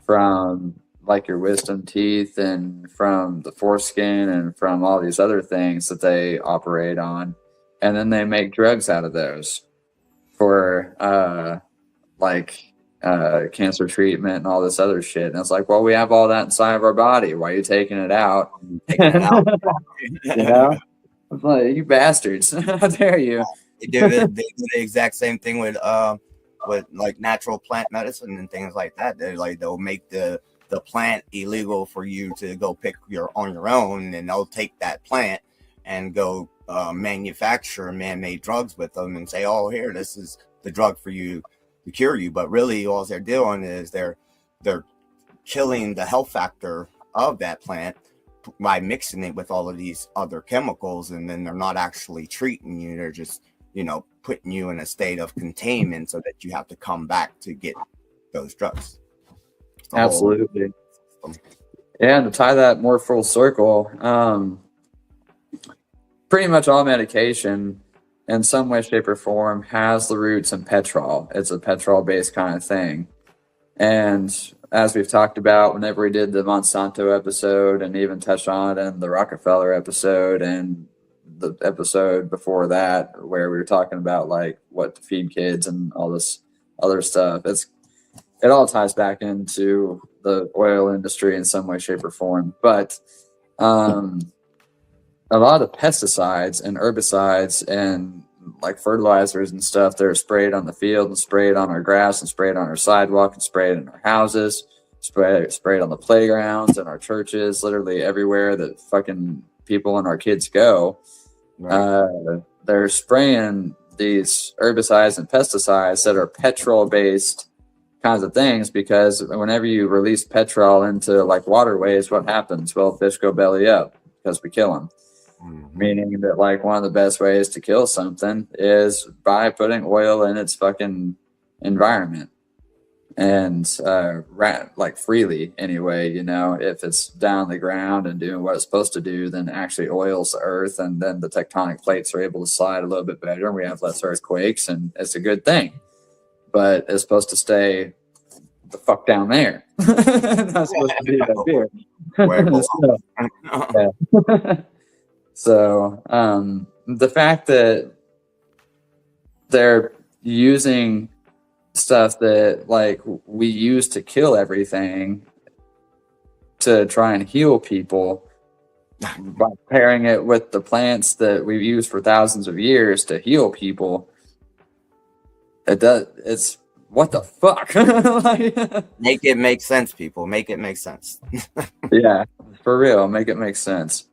from like your wisdom teeth and from the foreskin and from all these other things that they operate on. And then they make drugs out of those for cancer treatment and all this other shit. And it's like, well, we have all that inside of our body. Why are you taking it out? You know? It's like, you bastards. How dare you? They do the exact same thing with like natural plant medicine and things like that. They'll make the plant illegal for you to go pick on your own, and they'll take that plant and go manufacture man-made drugs with them and say, oh, here, this is the drug for you to cure you. But really all they're doing is they're killing the health factor of that plant by mixing it with all of these other chemicals, and then they're not actually treating you. They're just, putting you in a state of containment so that you have to come back to get those drugs. Absolutely. Yeah, and to tie that more full circle, pretty much all medication in some way, shape, or form has the roots in petrol. It's a petrol-based kind of thing. And as we've talked about whenever we did the Monsanto episode, and even touched on it in the Rockefeller episode and the episode before that, where we were talking about like what to feed kids and all this other stuff, it all ties back into the oil industry in some way, shape, or form. But a lot of pesticides and herbicides and like fertilizers and stuff that are sprayed on the field and sprayed on our grass and sprayed on our sidewalk and sprayed in our houses, sprayed on the playgrounds and our churches, literally everywhere that fucking people and our kids go. Right. They're spraying these herbicides and pesticides that are petrol-based kinds of things, because whenever you release petrol into like waterways, what happens? Well, fish go belly up because we kill them. Mm-hmm. Meaning that like one of the best ways to kill something is by putting oil in its fucking environment, and like freely anyway. If it's down the ground and doing what it's supposed to do, then actually oils the earth, and then the tectonic plates are able to slide a little bit better, and we have less earthquakes, and it's a good thing. But it's supposed to stay the fuck down there. Not supposed to be up here. So the fact that they're using stuff that like we use to kill everything to try and heal people by pairing it with the plants that we've used for thousands of years to heal people, it's what the fuck? Make it make sense, people. Make it make sense. Yeah, for real. Make it make sense.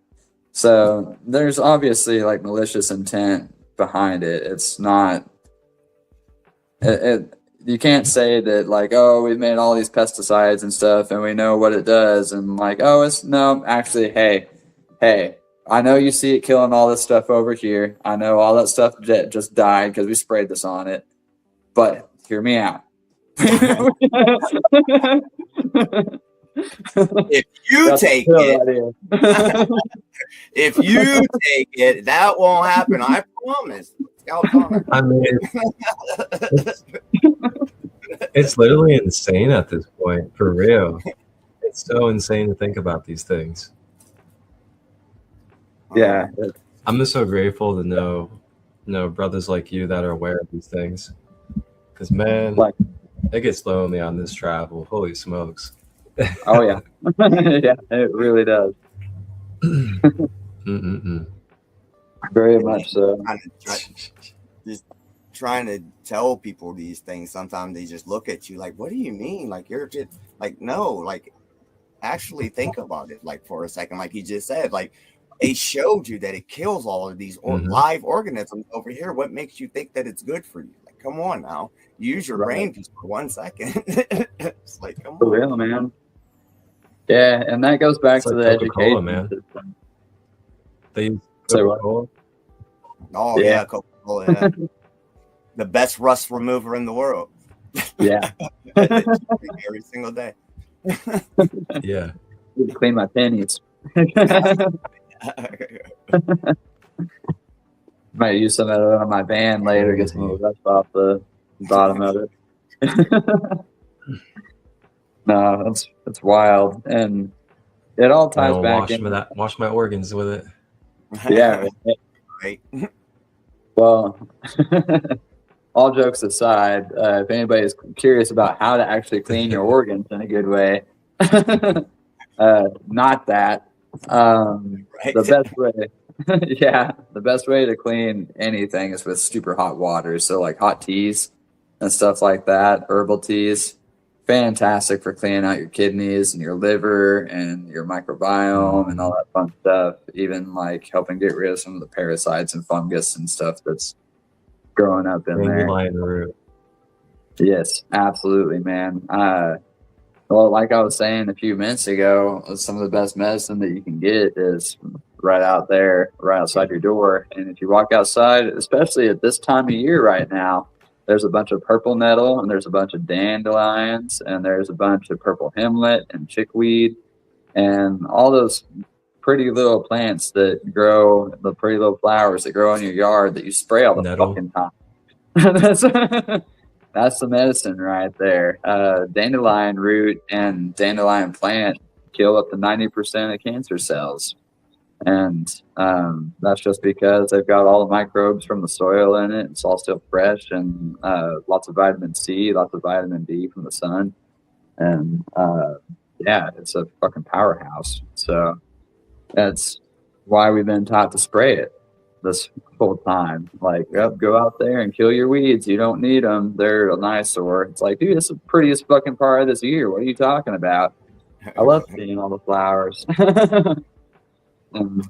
So there's obviously like malicious intent behind it. It's not, you can't say that like, oh, we've made all these pesticides and stuff and we know what it does. And like, oh, actually, hey, I know you see it killing all this stuff over here. I know all that stuff just died because we sprayed this on it. But hear me out. If you take it, that won't happen. I promise. I mean, it's literally insane at this point, for real. It's so insane to think about these things. Yeah, I'm just so grateful to know brothers like you that are aware of these things. Because man, it gets lonely on this travel. Holy smokes. Oh yeah. Yeah, it really does. Very much so. Just trying to tell people these things, sometimes they just look at you like, what do you mean? Like, you're just like, no, like actually think about it like for a second. Like he just said, like it showed you that it kills all of these live organisms over here. What makes you think that it's good for you? Like, come on now, use your brain just for 1 second. It's like, come for real, man. Yeah, and that goes back to the education, man. They use Coca-Cola. Oh yeah, Coca-Cola. Yeah. The best rust remover in the world. Yeah. Every single day. Yeah. Clean my pennies. Might use some of it on my van later, get some of the rust off the bottom of it. No, that's wild, and it all ties back in. Wash my organs with it. Yeah. Right. Well, all jokes aside, if anybody's curious about how to actually clean your organs in a good way, not that. Right. The best way, yeah, the best way to clean anything is with super hot water. So like hot teas and stuff like that, herbal teas, fantastic for cleaning out your kidneys and your liver and your microbiome and all that fun stuff. Even like helping get rid of some of the parasites and fungus and stuff that's growing up in there. Dandelion root. Yes, absolutely, man. Well, like I was saying a few minutes ago, some of the best medicine that you can get is right out there, right outside your door. And if you walk outside, especially at this time of year right now, there's a bunch of purple nettle and there's a bunch of dandelions and there's a bunch of purple hemlet and chickweed and all those pretty little plants that grow, the pretty little flowers that grow in your yard that you spray all the fucking time. That's the medicine right there. Dandelion root and dandelion plant kill up to 90% of cancer cells. And that's just because they've got all the microbes from the soil in it. It's all still fresh and lots of vitamin C, lots of vitamin D from the sun. And yeah, it's a fucking powerhouse. So that's why we've been taught to spray it this whole time. Like, yep, go out there and kill your weeds. You don't need them. They're an eyesore. It's like, dude, it's the prettiest fucking part of this year. What are you talking about? I love seeing all the flowers. And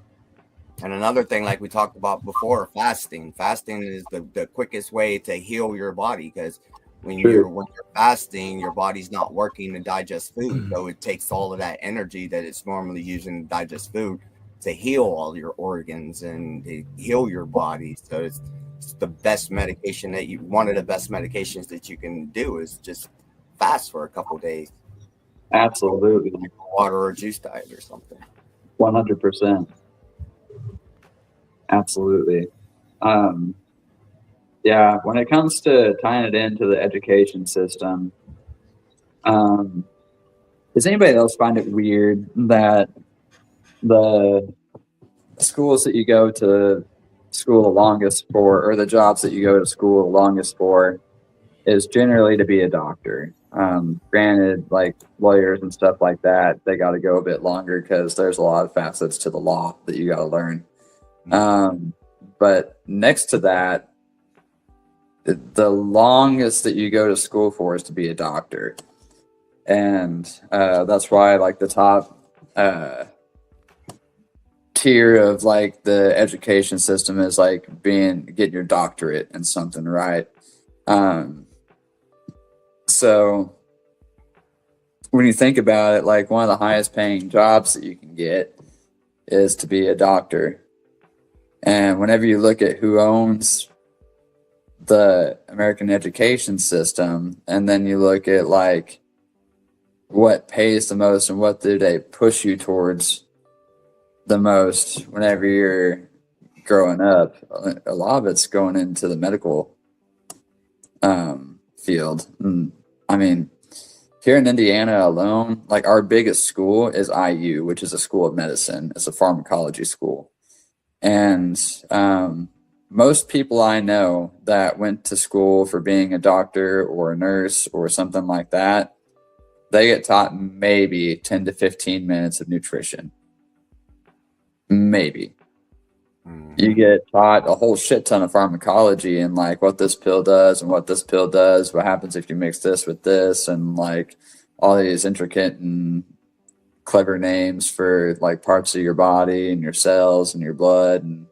another thing, like we talked about before, fasting. Fasting is the quickest way to heal your body, because when you're fasting, your body's not working to digest food. So it takes all of that energy that it's normally using to digest food to heal all your organs and to heal your body. So it's the best medication one of the best medications that you can do is just fast for a couple days. Absolutely. Like a water or juice diet or something. 100%. Absolutely. Yeah, when it comes to tying it into the education system, does anybody else find it weird that the schools that you go to school the longest for, or the jobs that you go to school the longest for, is generally to be a doctor? Granted, like lawyers and stuff like that, they got to go a bit longer because there's a lot of facets to the law that you got to learn. But next to that, the longest that you go to school for is to be a doctor. And that's why like the top tier of like the education system is like getting your doctorate in something, right? So when you think about it, like one of the highest paying jobs that you can get is to be a doctor. And whenever you look at who owns the American education system, and then you look at like what pays the most and what do they push you towards the most whenever you're growing up, a lot of it's going into the medical field. I mean, here in Indiana alone, like our biggest school is IU, which is a school of medicine. It's a pharmacology school. And most people I know that went to school for being a doctor or a nurse or something like that, they get taught maybe 10 to 15 minutes of nutrition. Maybe. You get taught a whole shit ton of pharmacology and like what this pill does and what this pill does, what happens if you mix this with this, and like all these intricate and clever names for like parts of your body and your cells and your blood, and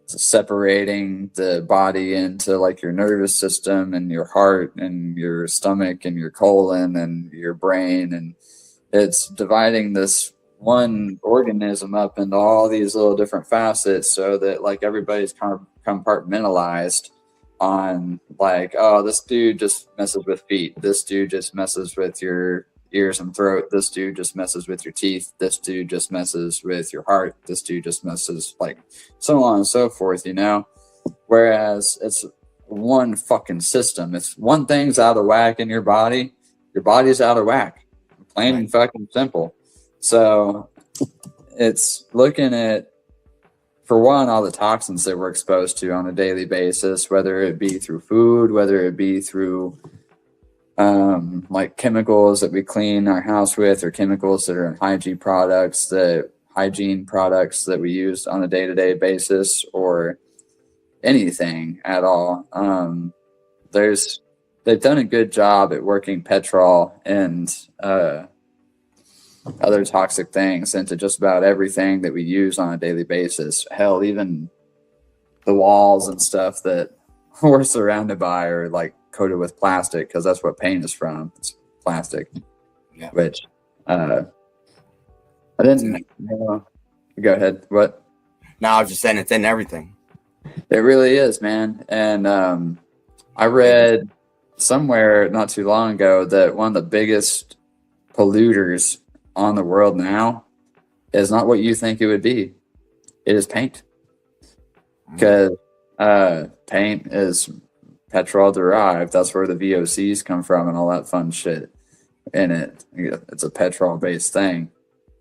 separating the body into like your nervous system and your heart and your stomach and your colon and your brain, and it's dividing this one organism up into all these little different facets, so that like everybody's kind of compartmentalized on like, oh, this dude just messes with feet, this dude just messes with your ears and throat, this dude just messes with your teeth, this dude just messes with your heart, this dude just messes, like, so on and so forth, you know. Whereas it's one fucking system. If one thing's out of whack in your body's out of whack, plain and fucking simple. So it's looking at, for one, all the toxins that we're exposed to on a daily basis, whether it be through food, whether it be through like chemicals that we clean our house with, or chemicals that are in hygiene products that we use on a day-to-day basis, or anything at all. They've done a good job at working petrol and other toxic things into just about everything that we use on a daily basis. Hell, even the walls and stuff that we're surrounded by are like coated with plastic, because that's what paint is from. It's plastic. Yeah. Which I didn't know. Go ahead. What? No, I was just saying it's in everything. It really is, man. And I read somewhere not too long ago that one of the biggest polluters on the world now is not what you think it would be. It is paint. Because paint is petrol derived. That's where the VOCs come from and all that fun shit in it. It's a petrol based thing.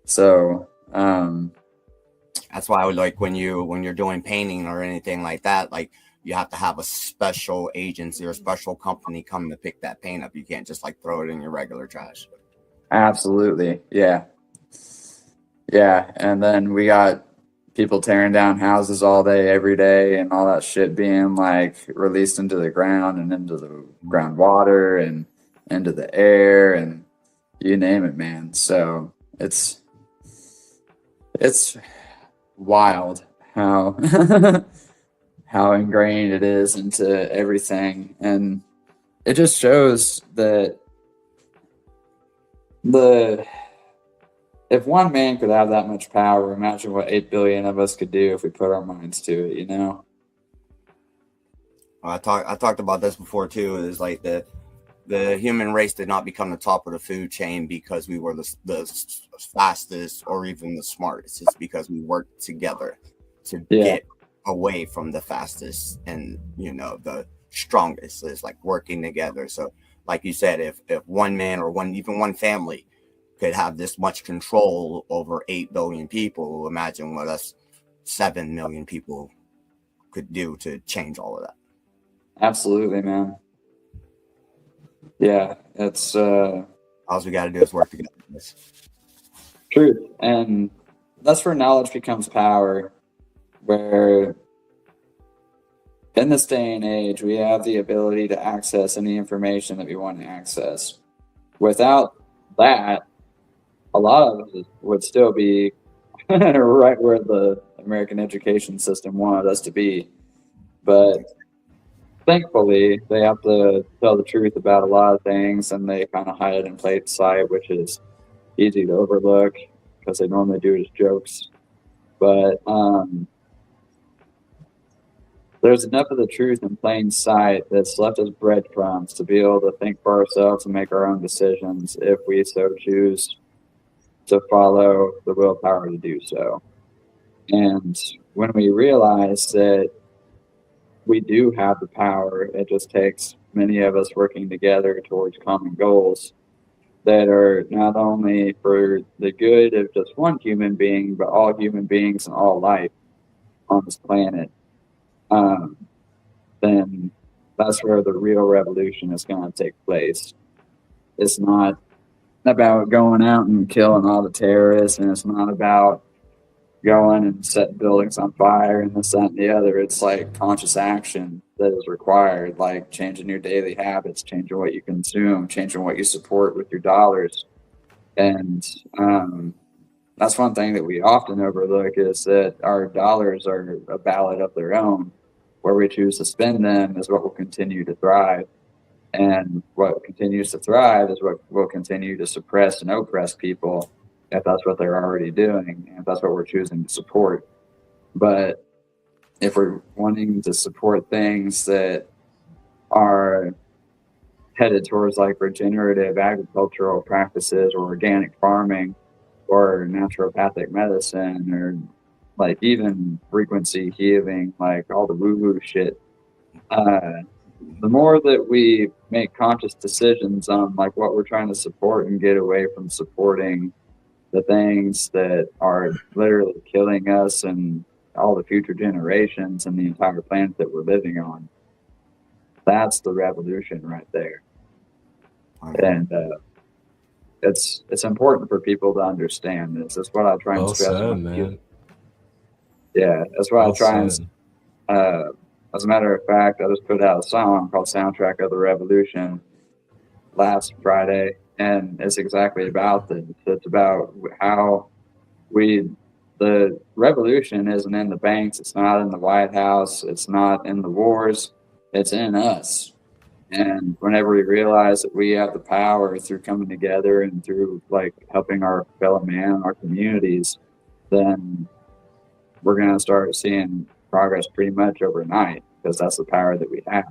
So that's why I would like when you're doing painting or anything like that, like you have to have a special agency or a special company come to pick that paint up. You can't just like throw it in your regular trash. Absolutely. Yeah. And then we got people tearing down houses all day, every day, and all that shit being like released into the ground and into the groundwater and into the air and you name it, man. So it's wild how how ingrained it is into everything, and it just shows that if one man could have that much power, imagine what 8 billion of us could do if we put our minds to it, you know? I talked about this before too. Is like the human race did not become the top of the food chain because we were the fastest or even the smartest. It's because we worked together to get away from the fastest and, you know, the strongest. Is like working together. So like you said, if one man or even one family could have this much control over 8 billion people, imagine what us 7 million people could do to change all of that. Absolutely, man. Yeah, it's all we got to do is work together. Truth, and that's where knowledge becomes power. Where in this day and age, we have the ability to access any information that we want to access. Without that, a lot of us would still be right where the American education system wanted us to be. But thankfully, they have to tell the truth about a lot of things, and they kind of hide it in plain sight, which is easy to overlook because they normally do it as jokes. But there's enough of the truth in plain sight that's left as breadcrumbs to be able to think for ourselves and make our own decisions if we so choose to follow the willpower to do so. And when we realize that we do have the power, it just takes many of us working together towards common goals that are not only for the good of just one human being, but all human beings and all life on this planet. Then that's where the real revolution is going to take place. It's not about going out and killing all the terrorists, and it's not about going and setting buildings on fire and this, that, and the other. It's like conscious action that is required, like changing your daily habits, changing what you consume, changing what you support with your dollars. And that's one thing that we often overlook, is that our dollars are a ballot of their own. Where we choose to spend them is what will continue to thrive. And what continues to thrive is what will continue to suppress and oppress people if that's what they're already doing, and if that's what we're choosing to support. But if we're wanting to support things that are headed towards like regenerative agricultural practices or organic farming or naturopathic medicine or like even frequency healing, like all the woo-woo shit, the more that we make conscious decisions on like what we're trying to support and get away from supporting the things that are literally killing us and all the future generations and the entire planet that we're living on, that's the revolution right there. And it's important for people to understand this. That's what I try and stress. Well said, man. Yeah, that's what I try and as a matter of fact, I just put out a song called Soundtrack of the Revolution last Friday, and it's exactly about this. It's about how the revolution isn't in the banks, it's not in the White House, it's not in the wars, it's in us. And whenever we realize that we have the power through coming together and through like helping our fellow man, our communities, then we're going to start seeing progress pretty much overnight, because that's the power that we have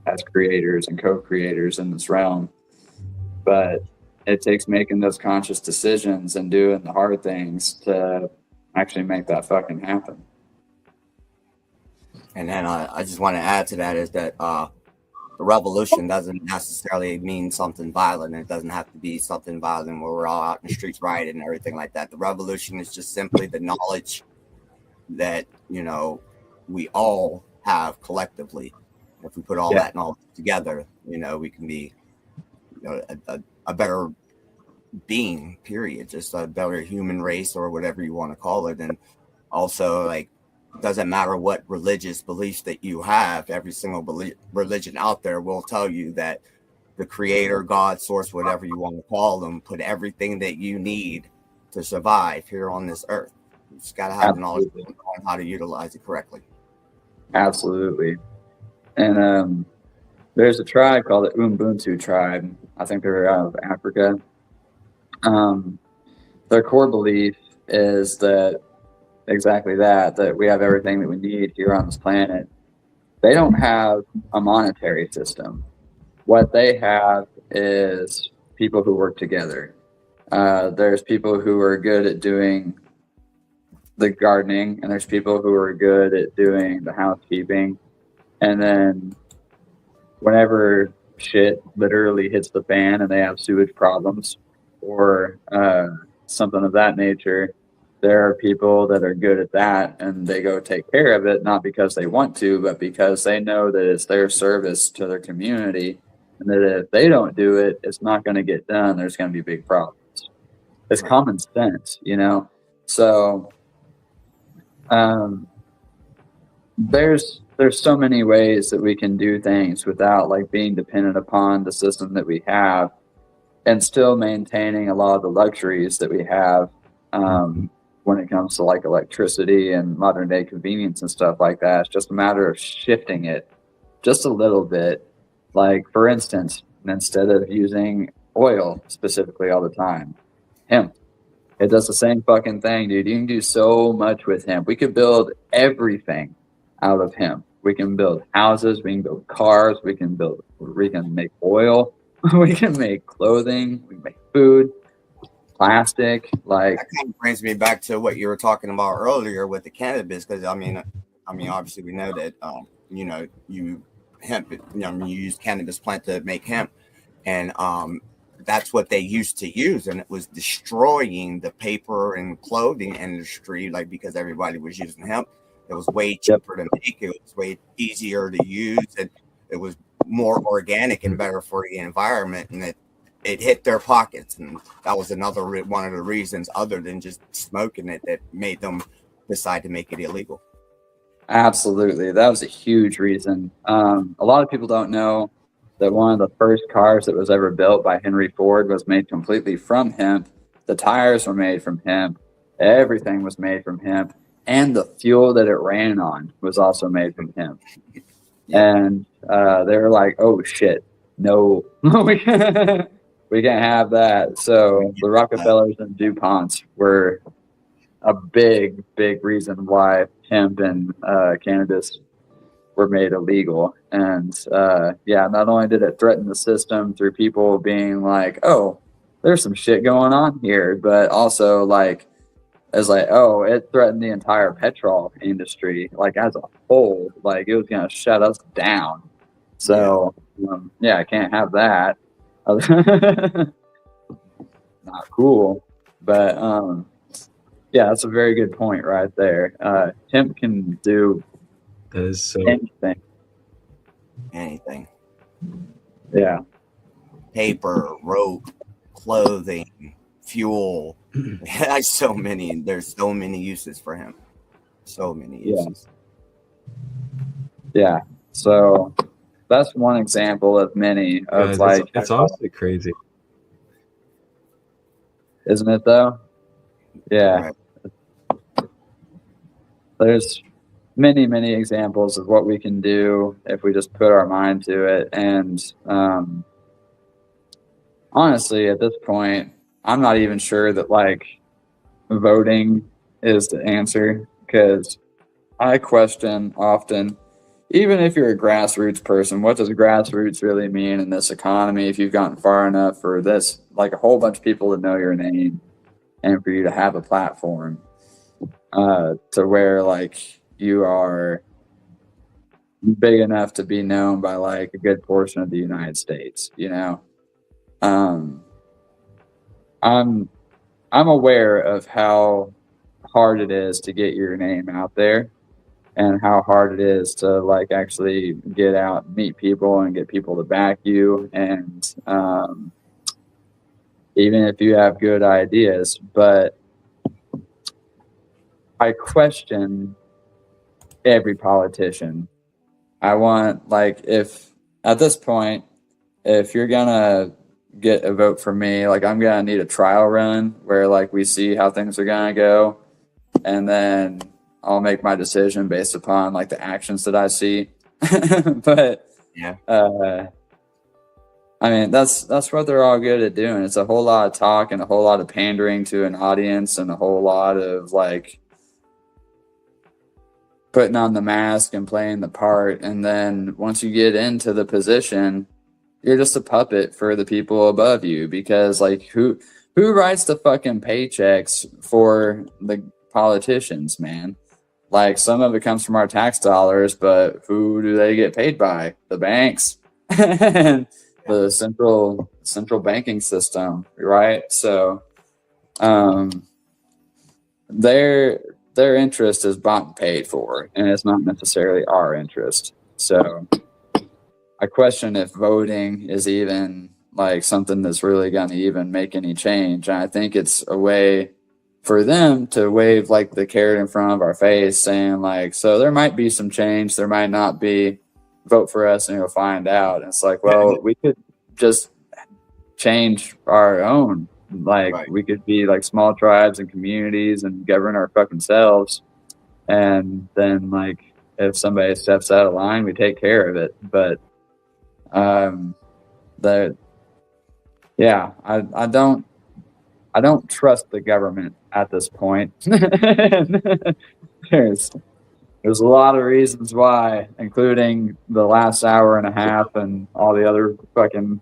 as creators and co-creators in this realm. But it takes making those conscious decisions and doing the hard things to actually make that fucking happen. And then I just want to add to that is that the revolution doesn't necessarily mean something violent. It doesn't have to be something violent where we're all out in the streets rioting and everything like that. The revolution is just simply the knowledge that, you know, we all have collectively. If we put all that knowledge together, you know, we can be, you know, a better being, period, just a better human race or whatever you want to call it. And also, like, doesn't matter what religious beliefs that you have, every single religion out there will tell you that the creator, God, source, whatever you want to call them, put everything that you need to survive here on this earth. You just got to have knowledge on how to utilize it correctly. Absolutely. And there's a tribe called the Ubuntu tribe. I think they're out of Africa. Their core belief is that exactly that we have everything that we need here on this planet. They don't have a monetary system. What they have is people who work together. There's people who are good at doing the gardening, and there's people who are good at doing the housekeeping. And then whenever shit literally hits the fan and they have sewage problems or something of that nature, there are people that are good at that, and they go take care of it, not because they want to, but because they know that it's their service to their community, and that if they don't do it, it's not going to get done. There's going to be big problems. It's common sense, you know? So there's so many ways that we can do things without like being dependent upon the system that we have, and still maintaining a lot of the luxuries that we have when it comes to like electricity and modern day convenience and stuff like that. It's just a matter of shifting it just a little bit. Like, for instance, instead of using oil specifically all the time, hemp. It does the same fucking thing, dude. You can do so much with hemp. We could build everything out of hemp. We can build houses, we can build cars, we can make oil, we can make clothing, we can make food, plastic. Like, that kind of brings me back to what you were talking about earlier with the cannabis, because I mean obviously we know that you know, you use cannabis plant to make hemp, and that's what they used to use, and it was destroying the paper and clothing industry, like, because everybody was using hemp. It was way cheaper to make, it was way easier to use, and it was more organic and better for the environment, and it hit their pockets, and that was another one of the reasons, other than just smoking it, that made them decide to make it illegal. Absolutely, that was a huge reason. A lot of people don't know that one of the first cars that was ever built by Henry Ford was made completely from hemp. The tires were made from hemp. Everything was made from hemp. And the fuel that it ran on was also made from hemp. And they were like, oh, shit, no. We can't have that. So the Rockefellers and DuPonts were a big reason why hemp and cannabis were made illegal. And not only did it threaten the system through people being like, oh, there's some shit going on here, but also like it threatened the entire petrol industry, like as a whole, like it was gonna shut us down. So I can't have that. Not cool. But that's a very good point right there. Hemp can do That is so Anything. Yeah. Paper, rope, clothing, fuel. There's so many uses for him. So many uses. Yeah. So that's one example of many of it's honestly crazy. Isn't it though? Yeah. Right. There's many examples of what we can do if we just put our mind to it. And honestly, at this point, I'm not even sure that like voting is the answer, because I question often, even if you're a grassroots person, what does grassroots really mean in this economy if you've gotten far enough for this, like a whole bunch of people to know your name and for you to have a platform to where like you are big enough to be known by like a good portion of the United States, you know? I'm aware of how hard it is to get your name out there and how hard it is to like actually get out and meet people and get people to back you. And even if you have good ideas, but I question every politician. I want, like, if at this point, if you're gonna get a vote for me, like I'm gonna need a trial run where like we see how things are gonna go, and then I'll make my decision based upon like the actions that I see. But I mean, that's what they're all good at doing. It's a whole lot of talk and a whole lot of pandering to an audience and a whole lot of like putting on the mask and playing the part. And then once you get into the position, you're just a puppet for the people above you, because like who writes the fucking paychecks for the politicians, man? Like some of it comes from our tax dollars, but who do they get paid by? The banks. And the central banking system, right? So their interest is bought and paid for, and it's not necessarily our interest. So I question if voting is even like something that's really going to even make any change. And I think it's a way for them to wave like the carrot in front of our face, saying like, so there might be some change, there might not be. Vote for us and you'll find out. And it's like, well, we could just change our own. Like we could be like small tribes and communities and govern our fucking selves. And then like if somebody steps out of line, we take care of it. But I don't trust the government at this point. There's a lot of reasons why, including the last hour and a half and all the other fucking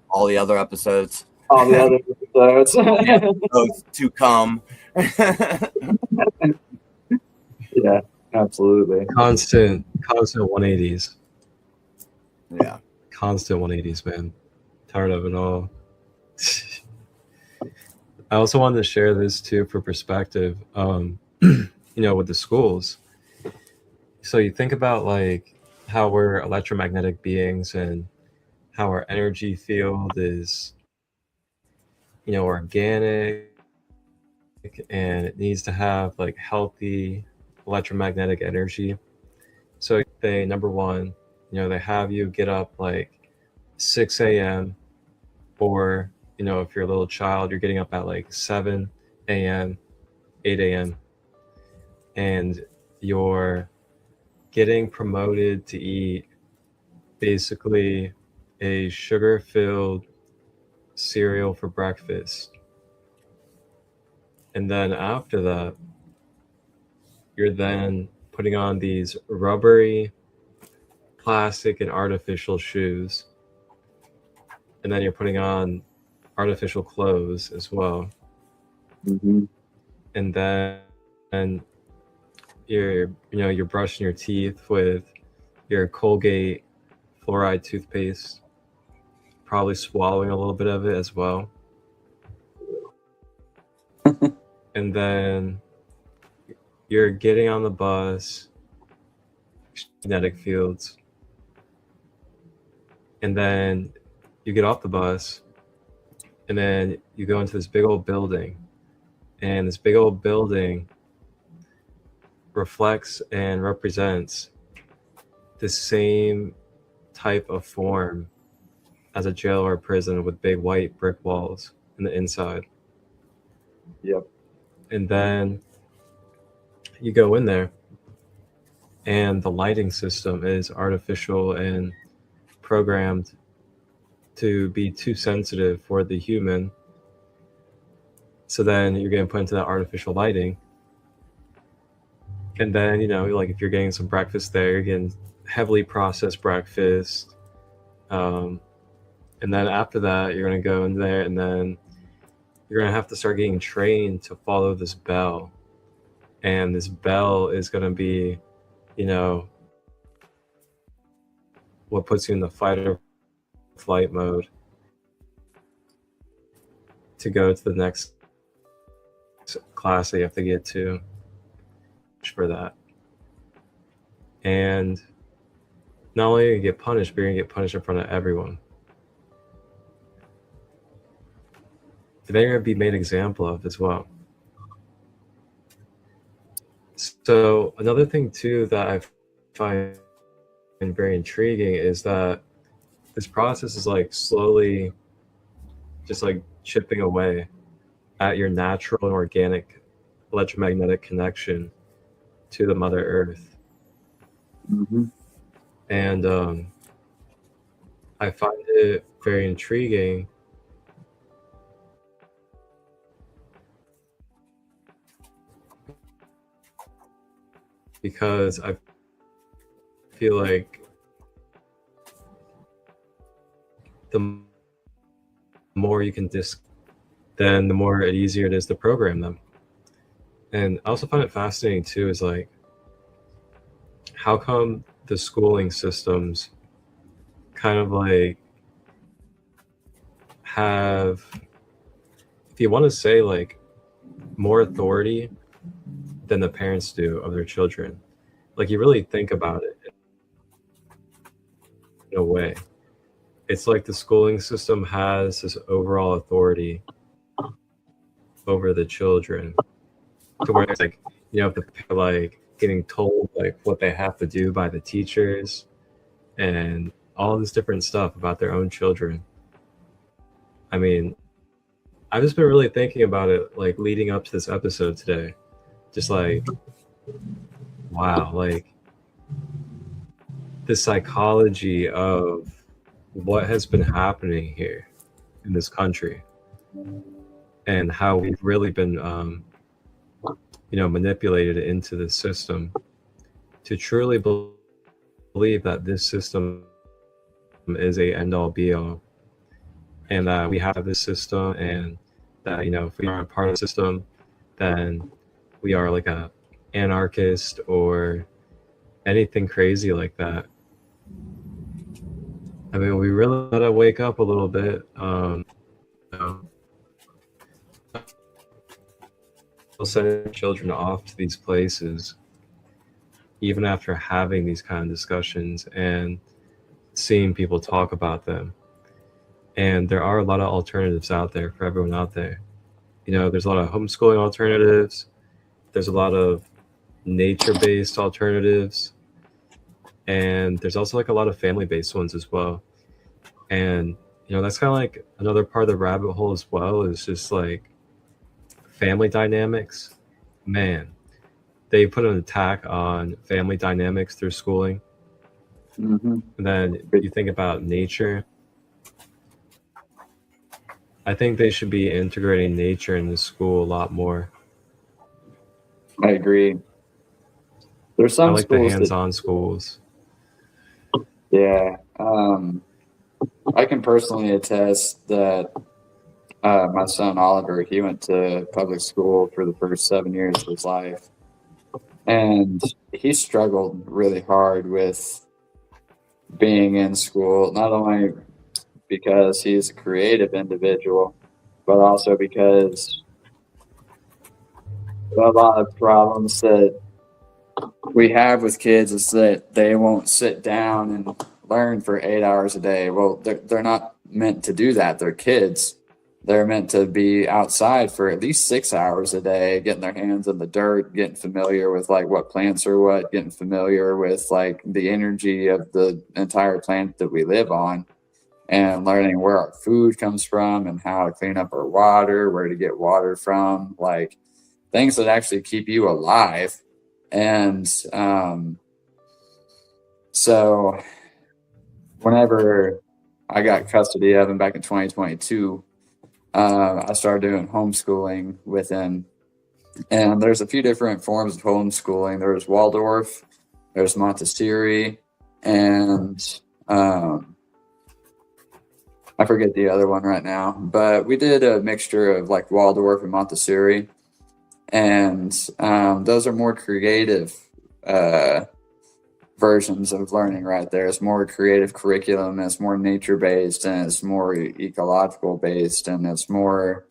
all the other episodes. All the other episodes. Those to come. Yeah, absolutely. Constant 180s. Yeah. Constant 180s, man. Tired of it all. I also wanted to share this too for perspective. With the schools. So you think about like how we're electromagnetic beings and how our energy field is, organic, and it needs to have like healthy electromagnetic energy. So they, number one, they have you get up like 6 a.m. or, if you're a little child, you're getting up at like 7 a.m., 8 a.m. and you're getting promoted to eat basically a sugar-filled cereal for breakfast. And then after that, you're then putting on these rubbery, plastic, and artificial shoes. And then you're putting on artificial clothes as well. And then you're brushing your teeth with your Colgate fluoride toothpaste, probably swallowing a little bit of it as well. And then you're getting on the bus, genetic fields, and then you get off the bus, and then you go into this big old building, and this big old building reflects and represents the same type of form as a jail or a prison with big white brick walls in the inside. Yep. And then you go in there, and the lighting system is artificial and programmed to be too sensitive for the human. So then you're getting put into that artificial lighting. And then, like if you're getting some breakfast there, you're getting heavily processed breakfast. And then after that, you're going to go in there, and then you're going to have to start getting trained to follow this bell. And this bell is going to be, what puts you in the fight or flight mode to go to the next class that you have to get to for that. And not only are you get punished, but you're going to get punished in front of everyone. And then you're going to be made an example of as well. So another thing too that I find very intriguing is that this process is like slowly just like chipping away at your natural and organic electromagnetic connection to the Mother Earth. And I find it very intriguing because I feel like the more you can then the more easier it is to program them. And I also find it fascinating too is like, how come the schooling systems kind of like have, if you want to say like more authority than the parents do of their children? Like you really think about it in a way. It's like the schooling system has this overall authority over the children to where it's like, if they're like getting told like what they have to do by the teachers and all this different stuff about their own children. I mean, I've just been really thinking about it like leading up to this episode today. Just like, wow, like the psychology of what has been happening here in this country and how we've really been, manipulated into the system to truly believe that this system is a end-all be-all, and that we have this system, and that if we aren't part of the system, then we are like a anarchist or anything crazy like that. I mean, we really gotta wake up a little bit. Sending children off to these places, even after having these kind of discussions and seeing people talk about them. And there are a lot of alternatives out there for everyone out there. There's a lot of homeschooling alternatives. There's a lot of nature-based alternatives. And there's also like a lot of family-based ones as well. And, that's kind of like another part of the rabbit hole as well, is just like family dynamics. Man, they put an attack on family dynamics through schooling. And then you think about nature. I think they should be integrating nature into school a lot more. I agree. There's I some like the schools hands-on schools. yeah. I can personally attest that my son Oliver, he went to public school for the first 7 years of his life, and he struggled really hard with being in school, not only because he's a creative individual, but also because a lot of problems that we have with kids is that they won't sit down and learn for 8 hours a day. Well, they're not meant to do that. They're kids. They're meant to be outside for at least 6 hours a day, getting their hands in the dirt, getting familiar with like what plants are what, getting familiar with like the energy of the entire planet that we live on, and learning where our food comes from and how to clean up our water, where to get water from, like things that actually keep you alive. And so whenever I got custody of him back in 2022, I started doing homeschooling with him. And there's a few different forms of homeschooling. There's Waldorf, there's Montessori, and I forget the other one right now. But we did a mixture of like Waldorf and Montessori. And those are more creative versions of learning right there. It's more creative curriculum, it's more nature based, and it's more ecological based, and it's more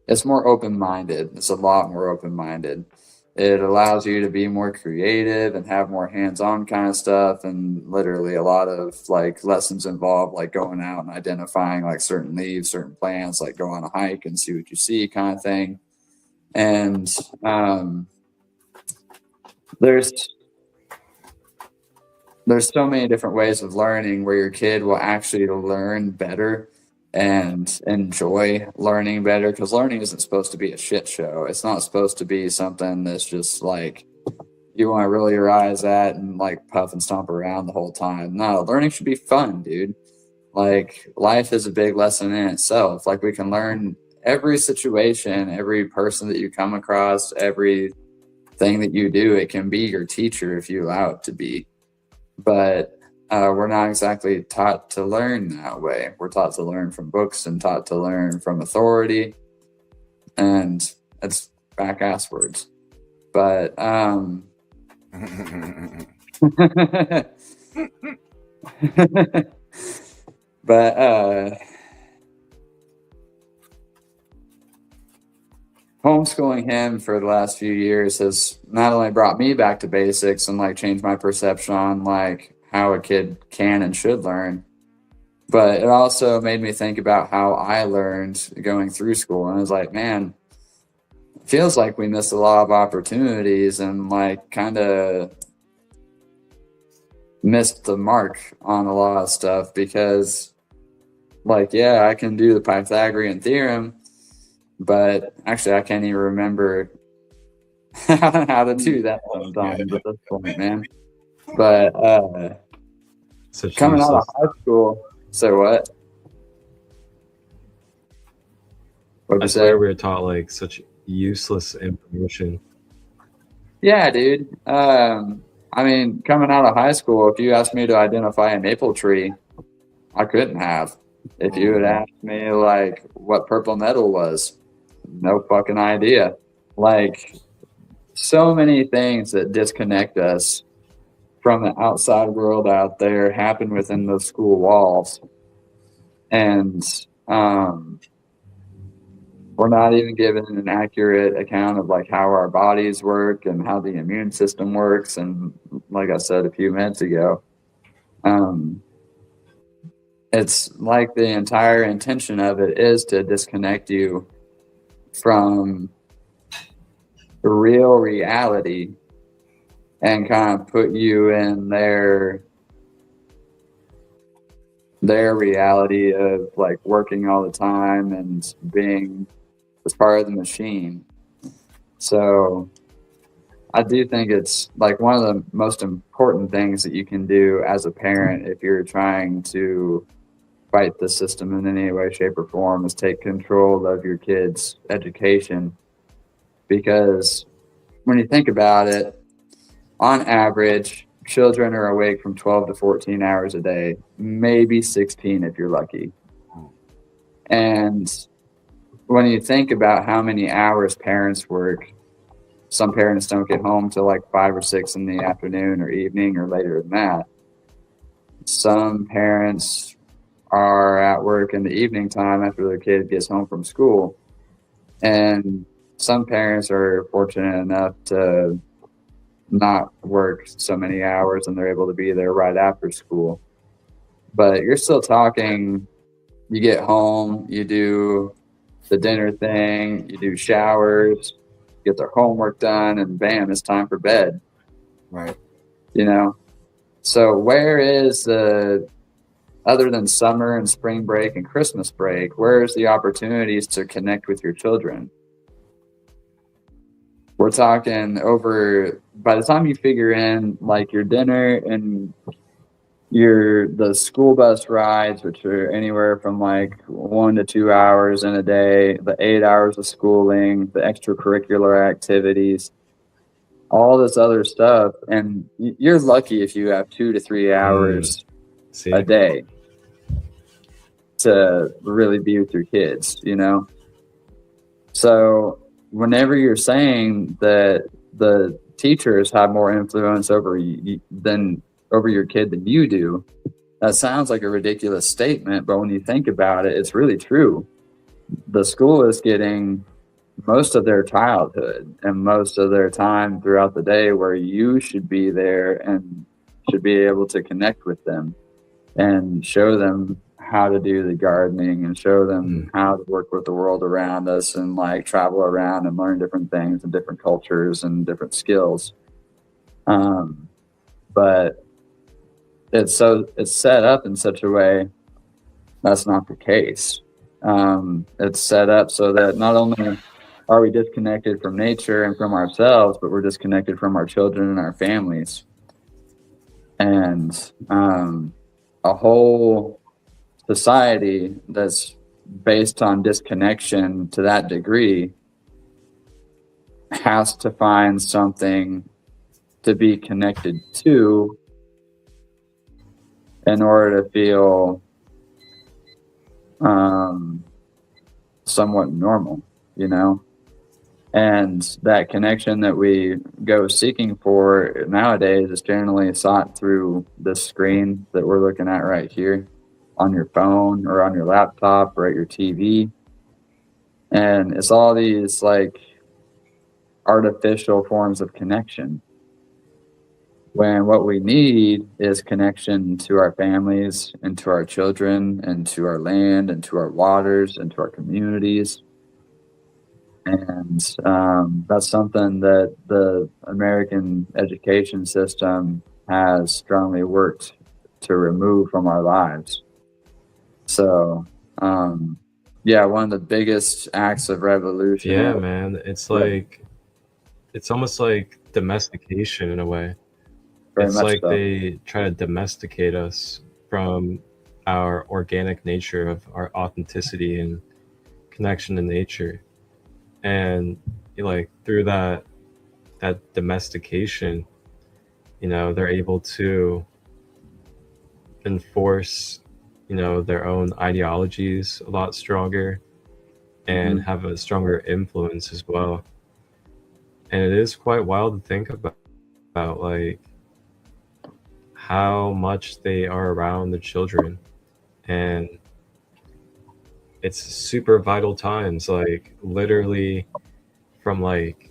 it's more open-minded. It's a lot more open-minded. It allows you to be more creative and have more hands-on kind of stuff, and literally a lot of like lessons involved like going out and identifying like certain leaves, certain plants, like go on a hike and see what you see kind of thing. And there's so many different ways of learning where your kid will actually learn better and enjoy learning better, because learning isn't supposed to be a shit show. It's not supposed to be something that's just like you want to roll your eyes at and like puff and stomp around the whole time. No, learning should be fun, dude. Like life is a big lesson in itself. Like we can learn every situation, every person that you come across, everything that you do, it can be your teacher if you allow it to be. But we're not exactly taught to learn that way. We're taught to learn from books and taught to learn from authority, and it's back-ass words. But homeschooling him for the last few years has not only brought me back to basics and like changed my perception on like how a kid can and should learn, but it also made me think about how I learned going through school. And I was like, man, it feels like we missed a lot of opportunities and like kind of missed the mark on a lot of stuff, because like, yeah, I can do the Pythagorean theorem, but actually I can't even remember how to do that sometimes at this point, man. But coming out of high school, so what? I swear we were taught like such useless information. Yeah, dude. I mean, coming out of high school, if you asked me to identify a maple tree, I couldn't have. If you had asked me like what purple metal was, no fucking idea. Like so many things that disconnect us from the outside world out there happen within those school walls. And we're not even given an accurate account of like how our bodies work and how the immune system works. And like I said a few minutes ago, it's like the entire intention of it is to disconnect you from real reality and kind of put you in their reality of like working all the time and being as part of the machine. So I do think it's like one of the most important things that you can do as a parent if you're trying to fight the system in any way, shape, or form is take control of your kids' education. Because when you think about it, on average, children are awake from 12 to 14 hours a day, maybe 16 if you're lucky. And when you think about how many hours parents work, some parents don't get home till like 5 or 6 in the afternoon or evening or later than that. Some parents are at work in the evening time after their kid gets home from school. And some parents are fortunate enough to not work so many hours and they're able to be there right after school. But you're still talking, you get home, you do the dinner thing, you do showers, get their homework done, and bam, it's time for bed. Right. You know? So where is the, other than summer and spring break and Christmas break, where's the opportunities to connect with your children? We're talking over, by the time you figure in like your dinner and the school bus rides, which are anywhere from like 1 to 2 hours in a day, the 8 hours of schooling, the extracurricular activities, all this other stuff. And you're lucky if you have 2 to 3 hours a day to really be with your kids, you know? So whenever you're saying that the teachers have more influence over your kid than you do, that sounds like a ridiculous statement, but when you think about it, it's really true. The school is getting most of their childhood and most of their time throughout the day where you should be there and should be able to connect with them and show them how to do the gardening and show them how to work with the world around us and like travel around and learn different things and different cultures and different skills. But it's set up in such a way that's not the case. It's set up so that not only are we disconnected from nature and from ourselves, but we're disconnected from our children and our families. And a whole society that's based on disconnection to that degree has to find something to be connected to in order to feel somewhat normal, you know? And that connection that we go seeking for nowadays is generally sought through this screen that we're looking at right here on your phone or on your laptop or at your TV. And it's all these like artificial forms of connection, when what we need is connection to our families and to our children and to our land and to our waters and to our communities. And that's something that the American education system has strongly worked to remove from our lives. So, yeah, one of the biggest acts of revolution. Yeah, man. It's like, it's almost like domestication in a way. It's like so. They try to domesticate us from our organic nature of our authenticity and connection to nature. And like through that domestication, you know, they're able to enforce, you know, their own ideologies a lot stronger and have a stronger influence as well. And it is quite wild to think about like how much they are around the children. And it's super vital times, like literally from like,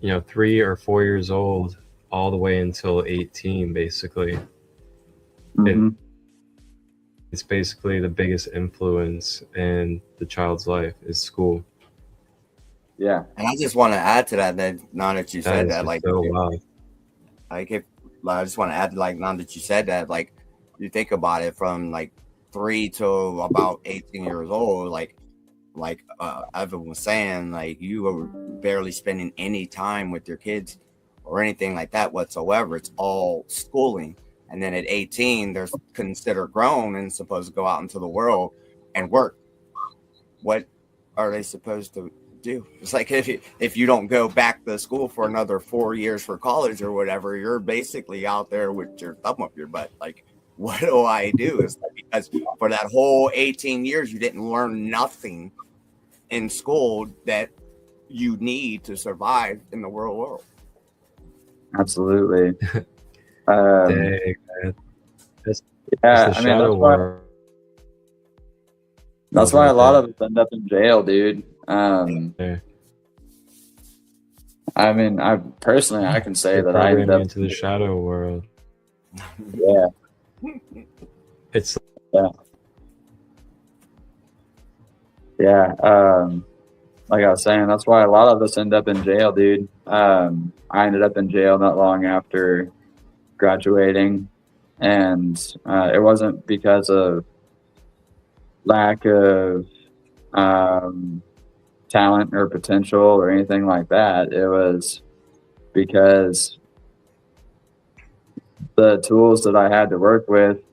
you know, 3 or 4 years old all the way until 18, basically. It's basically the biggest influence in the child's life is school. Yeah. And I just want to add to that now that you said that, like, so wild. I just want to add, like, now that you said that, like, you think about it from like 3 to about 18 years old, like Evan was saying, like, you were barely spending any time with your kids or anything like that whatsoever. It's all schooling. And then at 18, they're considered grown and supposed to go out into the world and work. What are they supposed to do? It's like if you don't go back to school for another 4 years for college or whatever, you're basically out there with your thumb up your butt. Like, what do I do? It's like, because for that whole 18 years, you didn't learn nothing in school that you need to survive in the real world. Absolutely. Dang, man. That's Yeah, the I mean, shadow world. that's why a lot of us end up in jail, dude. Yeah. I mean, I personally, I can say They're that I ended programming up into the shadow world. Yeah, It's yeah. Like I was saying, that's why a lot of us end up in jail, dude. I ended up in jail not long after graduating, and it wasn't because of lack of talent or potential or anything like that. It was because the tools that I had to work with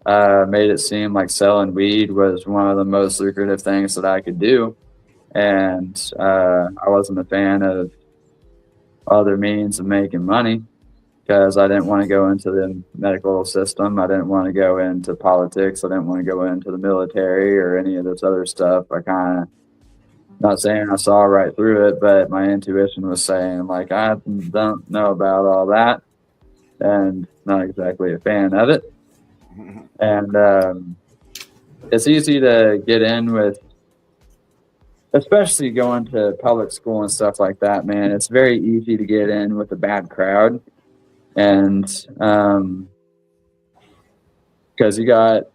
made it seem like selling weed was one of the most lucrative things that I could do. And I wasn't a fan of other means of making money because I didn't want to go into the medical system. I didn't want to go into politics. I didn't want to go into the military or any of this other stuff. I kind of, not saying I saw right through it, but my intuition was saying, like, I don't know about all that, and not exactly a fan of it. And it's easy to get in with, especially going to public school and stuff like that, man. It's very easy to get in with a bad crowd. And because you got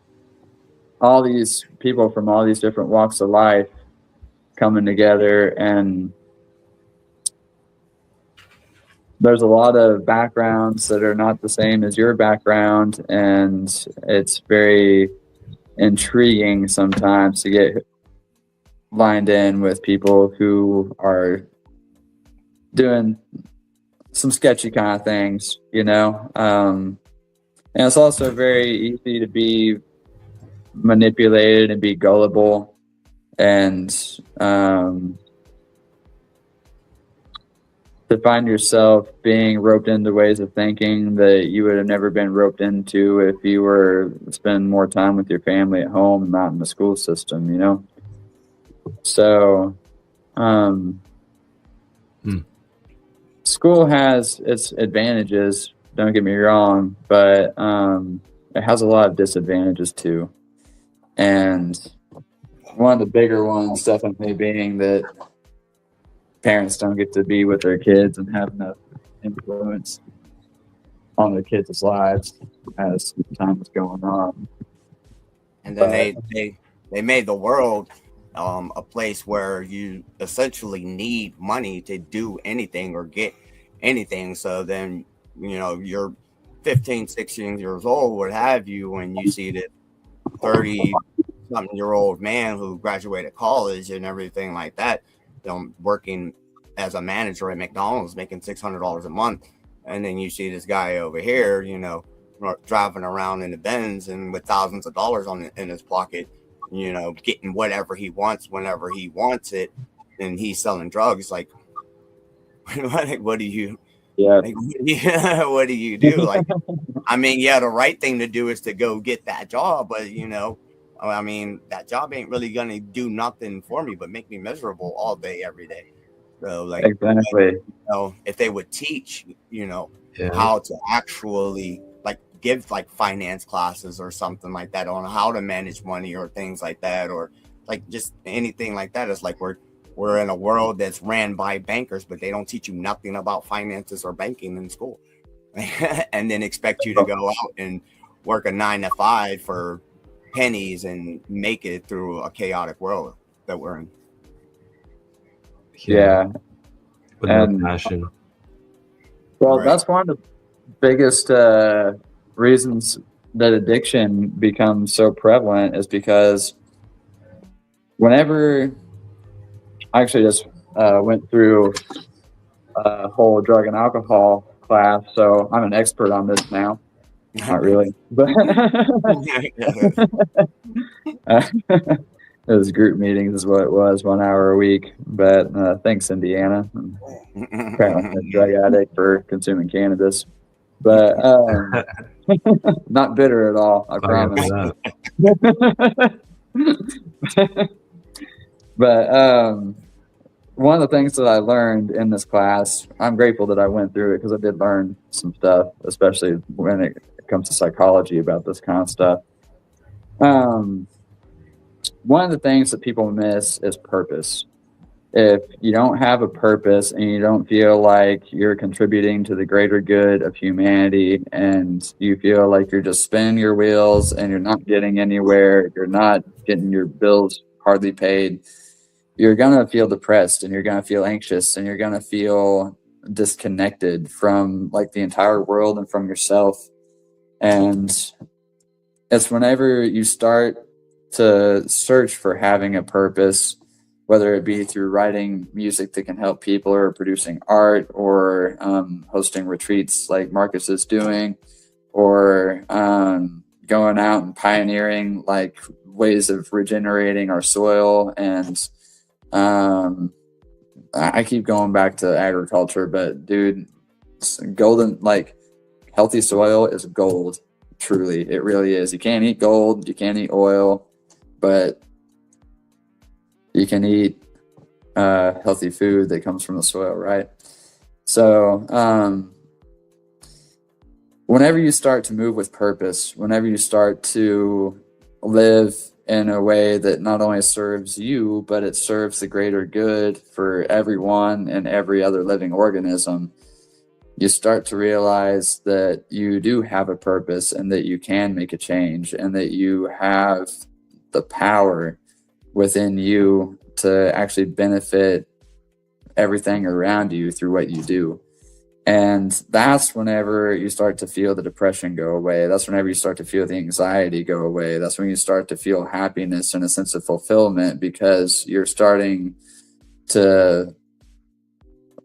all these people from all these different walks of life coming together, and there's a lot of backgrounds that are not the same as your background, and it's very intriguing sometimes to get lined in with people who are doing some sketchy kind of things, you know. And it's also very easy to be manipulated and be gullible, and to find yourself being roped into ways of thinking that you would have never been roped into if you were spending more time with your family at home and not in the school system, you know. So school has its advantages, don't get me wrong, but it has a lot of disadvantages too. And one of the bigger ones definitely being that parents don't get to be with their kids and have enough influence on their kids' lives as time is going on. And then they made the world a place where you essentially need money to do anything or get anything. So then, you know, you're 15, 16 years old, what have you, when you see that 30-something-year-old man who graduated college and everything like that, you know, working as a manager at McDonald's, making $600 a month. And then you see this guy over here, you know, driving around in the Benz and with thousands of dollars in his pocket, you know, getting whatever he wants whenever he wants it, and he's selling drugs. Like, what do you? Yeah. Like, what do you do? Like, I mean, yeah, the right thing to do is to go get that job, but you know, I mean, that job ain't really gonna do nothing for me but make me miserable all day, every day. So, like, exactly. You know, if they would teach, you know, how to actually like give like finance classes or something like that on how to manage money or things like that, or like just anything like that. It's like we're in a world that's ran by bankers, but they don't teach you nothing about finances or banking in school, and then expect you to go out and work a 9-to-5 for pennies and make it through a chaotic world that we're in. Yeah. With no passion. Well, that's one of the biggest reasons that addiction becomes so prevalent, is because whenever I actually just went through a whole drug and alcohol class, so I'm an expert on this now. Not really, but it was group meetings is what it was, 1 hour a week. But thanks, Indiana. I'm apparently a drug addict for consuming cannabis, but not bitter at all, I promise. But one of the things that I learned in this class, I'm grateful that I went through it because I did learn some stuff, especially when it comes to psychology about this kind of stuff. One of the things that people miss is purpose. If you don't have a purpose and you don't feel like you're contributing to the greater good of humanity, and you feel like you're just spinning your wheels and you're not getting anywhere, you're not getting your bills hardly paid, you're going to feel depressed and you're going to feel anxious and you're going to feel disconnected from like the entire world and from yourself. And it's whenever you start to search for having a purpose, whether it be through writing music that can help people or producing art or hosting retreats like Marcus is doing, or going out and pioneering like ways of regenerating our soil. And I keep going back to agriculture, but dude, golden, like healthy soil is gold. Truly, it really is. You can't eat gold, you can't eat oil, but you can eat healthy food that comes from the soil, right? So whenever you start to move with purpose, whenever you start to live in a way that not only serves you, but it serves the greater good for everyone and every other living organism, you start to realize that you do have a purpose and that you can make a change and that you have the power within you to actually benefit everything around you through what you do. And that's whenever you start to feel the depression go away. That's whenever you start to feel the anxiety go away. That's when you start to feel happiness and a sense of fulfillment, because you're starting to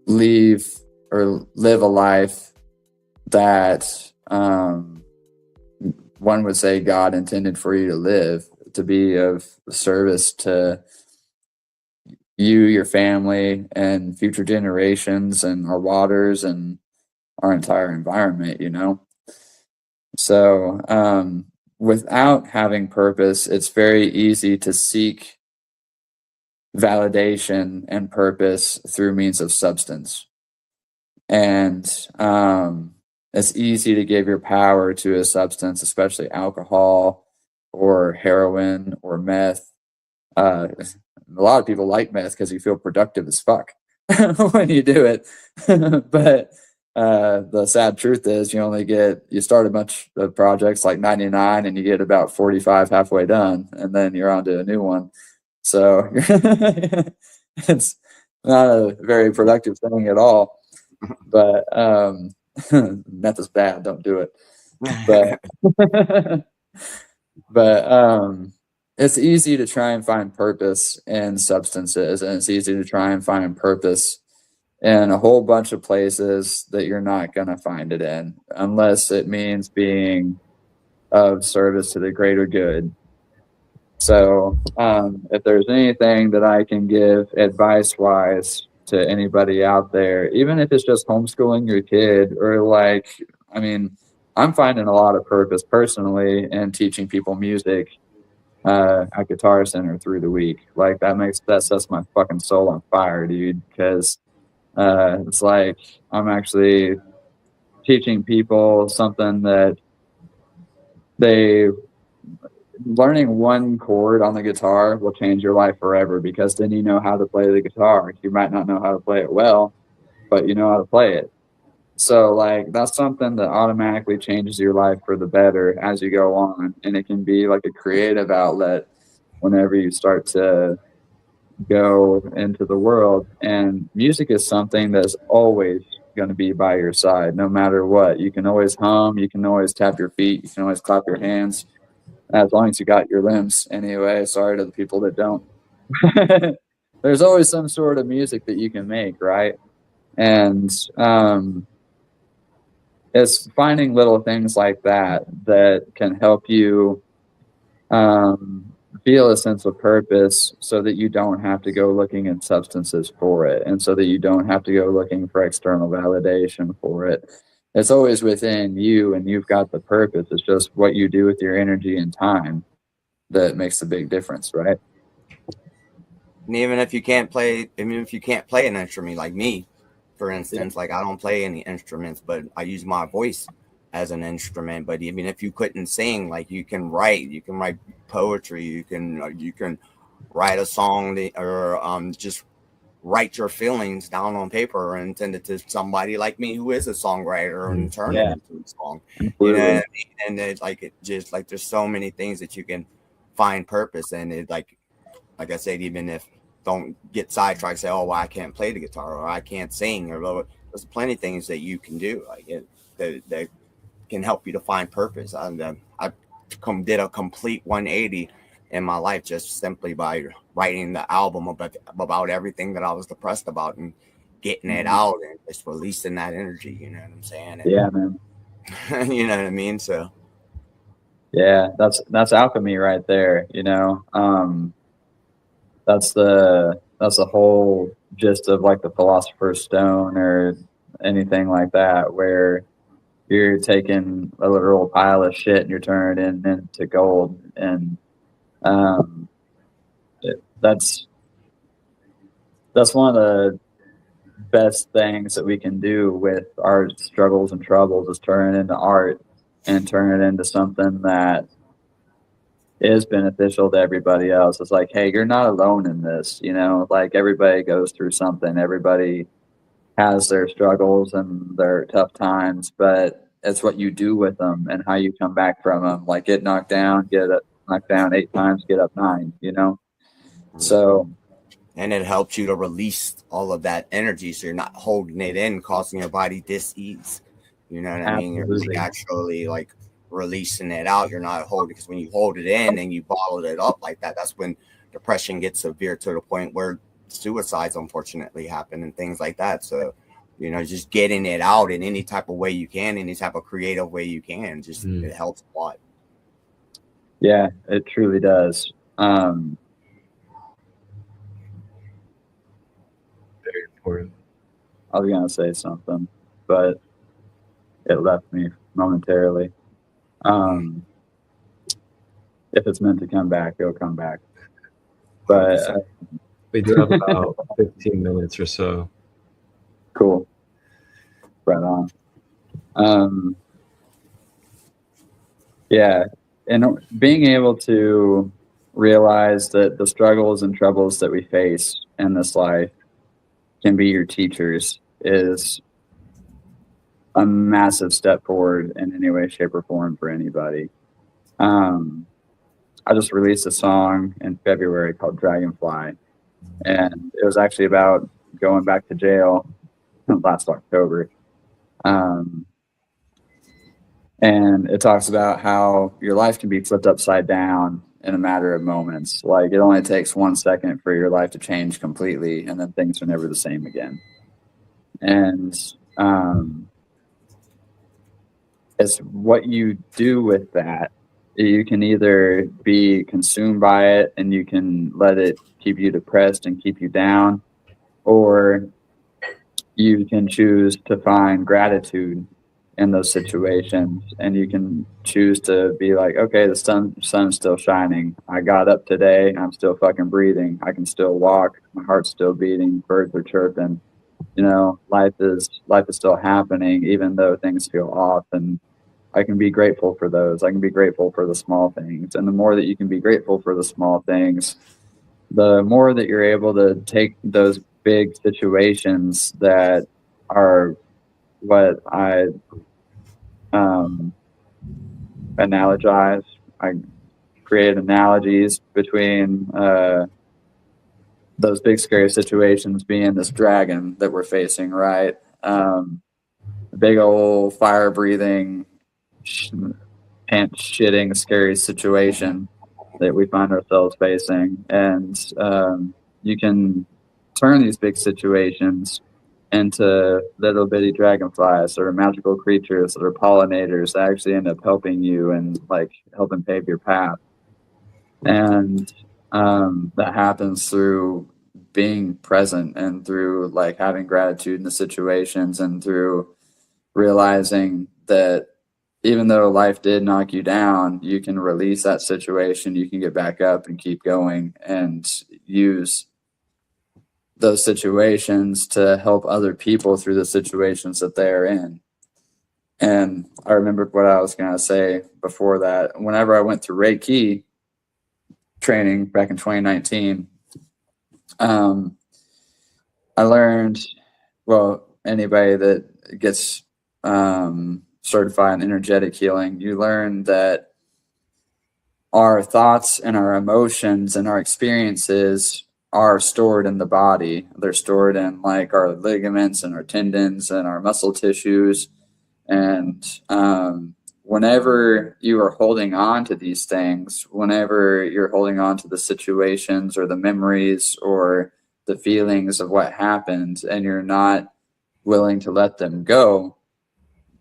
leave or live a life that one would say God intended for you to live, to be of service to you, your family, and future generations, and our waters and our entire environment, you know? So without having purpose, it's very easy to seek validation and purpose through means of substance. And it's easy to give your power to a substance, especially alcohol or heroin or meth. A lot of people like meth because you feel productive as fuck when you do it. But the sad truth is you start a bunch of projects like 99 and you get about 45 halfway done, and then you're on to a new one. So it's not a very productive thing at all. But meth is bad, don't do it. But it's easy to try and find purpose in substances, and it's easy to try and find purpose in a whole bunch of places that you're not going to find it in, unless it means being of service to the greater good. So if there's anything that I can give advice-wise to anybody out there, even if it's just homeschooling your kid, or I'm finding a lot of purpose personally in teaching people music at Guitar Center through the week. Like that sets my fucking soul on fire, dude, because it's like I'm actually teaching people something that learning one chord on the guitar will change your life forever, because then you know how to play the guitar. You might not know how to play it well, but you know how to play it. So like that's something that automatically changes your life for the better as you go on. And it can be like a creative outlet whenever you start to go into the world. And music is something that's always going to be by your side, no matter what. You can always hum, you can always tap your feet, you can always clap your hands, as long as you got your limbs anyway. Sorry to the people that don't. There's always some sort of music that you can make, right? And it's finding little things like that that can help you feel a sense of purpose, so that you don't have to go looking in substances for it, and so that you don't have to go looking for external validation for it. It's always within you, and you've got the purpose. It's just what you do with your energy and time that makes the big difference, right? And even if you can't play an instrument, like me, for instance, like I don't play any instruments, but I use my voice as an instrument. But even if you couldn't sing, like you can write poetry, you can write a song, or just write your feelings down on paper and send it to somebody like me who is a songwriter and turn it into a song. You know what I mean? And it's like there's so many things that you can find purpose in. It like I said, even if don't get sidetracked, say, oh, well, I can't play the guitar, or I can't sing, or there's plenty of things that you can do that can help you to find purpose. I did a complete 180 in my life just simply by writing the album about everything that I was depressed about and getting it out and just releasing that energy. You know what I'm saying? And, yeah, man. You know what I mean? So yeah, that's alchemy right there. You know, that's the whole gist of like the Philosopher's Stone or anything like that, where you're taking a literal pile of shit and you're turning it into gold. And that's one of the best things that we can do with our struggles and troubles, is turn it into art and turn it into something that is beneficial to everybody else. It's like, hey, you're not alone in this, you know, like everybody goes through something, everybody has their struggles and their tough times, but it's what you do with them and how you come back from them. Like get knocked down, knocked down 8 times, get up 9, you know? So, and it helps you to release all of that energy, so you're not holding it in, causing your body dis-ease. You know what I mean? You're actually like releasing it out. You're not holding, because when you hold it in and you bottle it up like that, that's when depression gets severe to the point where suicides unfortunately happen and things like that. So, you know, just getting it out in any type of way you can, any type of creative way you can, just it helps a lot. Yeah, it truly does. Very important. I was gonna say something, but it left me momentarily. If it's meant to come back, it'll come back. But we do have about 15 minutes or so. Cool. Right on. Yeah, and being able to realize that the struggles and troubles that we face in this life can be your teachers is a massive step forward in any way, shape, or form for anybody. I just released a song in February called Dragonfly, and it was actually about going back to jail last October. And it talks about how your life can be flipped upside down in a matter of moments. Like it only takes 1 second for your life to change completely, and then things are never the same again. And it's what you do with that. You can either be consumed by it and you can let it keep you depressed and keep you down, or you can choose to find gratitude in those situations, and you can choose to be like, okay, the sun's still shining. I got up today. I'm still fucking breathing. I can still walk. My heart's still beating. Birds are chirping. You know, life is still happening, even though things feel off. And I can be grateful for those. I can be grateful for the small things. And the more that you can be grateful for the small things, the more that you're able to take those big situations that are what I analogize. I create analogies between those big scary situations being this dragon that we're facing, right? Big old fire breathing, pants shitting, scary situation that we find ourselves facing. And you can turn these big situations into little bitty dragonflies or magical creatures that are pollinators that actually end up helping you and like helping pave your path. And that happens through being present and through like having gratitude in the situations and through realizing that even though life did knock you down, you can release that situation, you can get back up and keep going and use those situations to help other people through the situations that they're in. And I remembered what I was going to say before that. Whenever I went through Reiki training back in 2019, I learned, well, anybody that gets certified in energetic healing, you learn that our thoughts and our emotions and our experiences are stored in the body. They're stored in like our ligaments and our tendons and our muscle tissues. And whenever you are holding on to these things, whenever you're holding on to the situations or the memories or the feelings of what happened and you're not willing to let them go,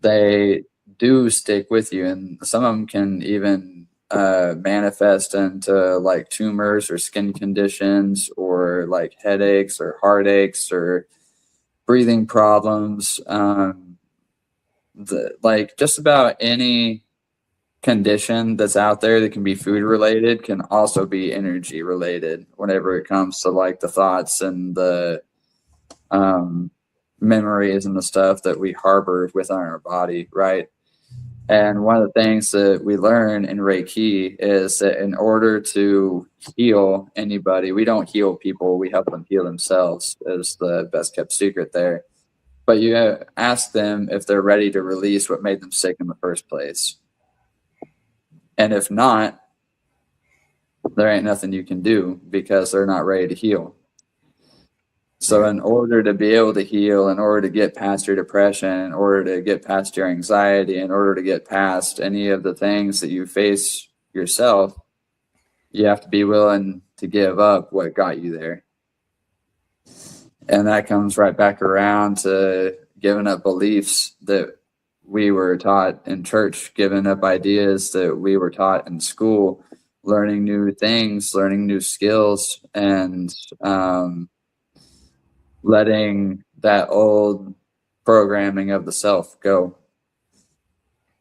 they do stick with you. And some of them can even manifest into like tumors or skin conditions or like headaches or heartaches or breathing problems. Like just about any condition that's out there that can be food related can also be energy related whenever it comes to like the thoughts and the memories and the stuff that we harbor within our body, right? And one of the things that we learn in Reiki is that in order to heal anybody, we don't heal people, we help them heal themselves, is the best kept secret there. But you ask them if they're ready to release what made them sick in the first place. And if not, there ain't nothing you can do because they're not ready to heal. So in order to be able to heal, in order to get past your depression, in order to get past your anxiety, in order to get past any of the things that you face yourself, you have to be willing to give up what got you there. And that comes right back around to giving up beliefs that we were taught in church, giving up ideas that we were taught in school, learning new things, learning new skills, and letting that old programming of the self go.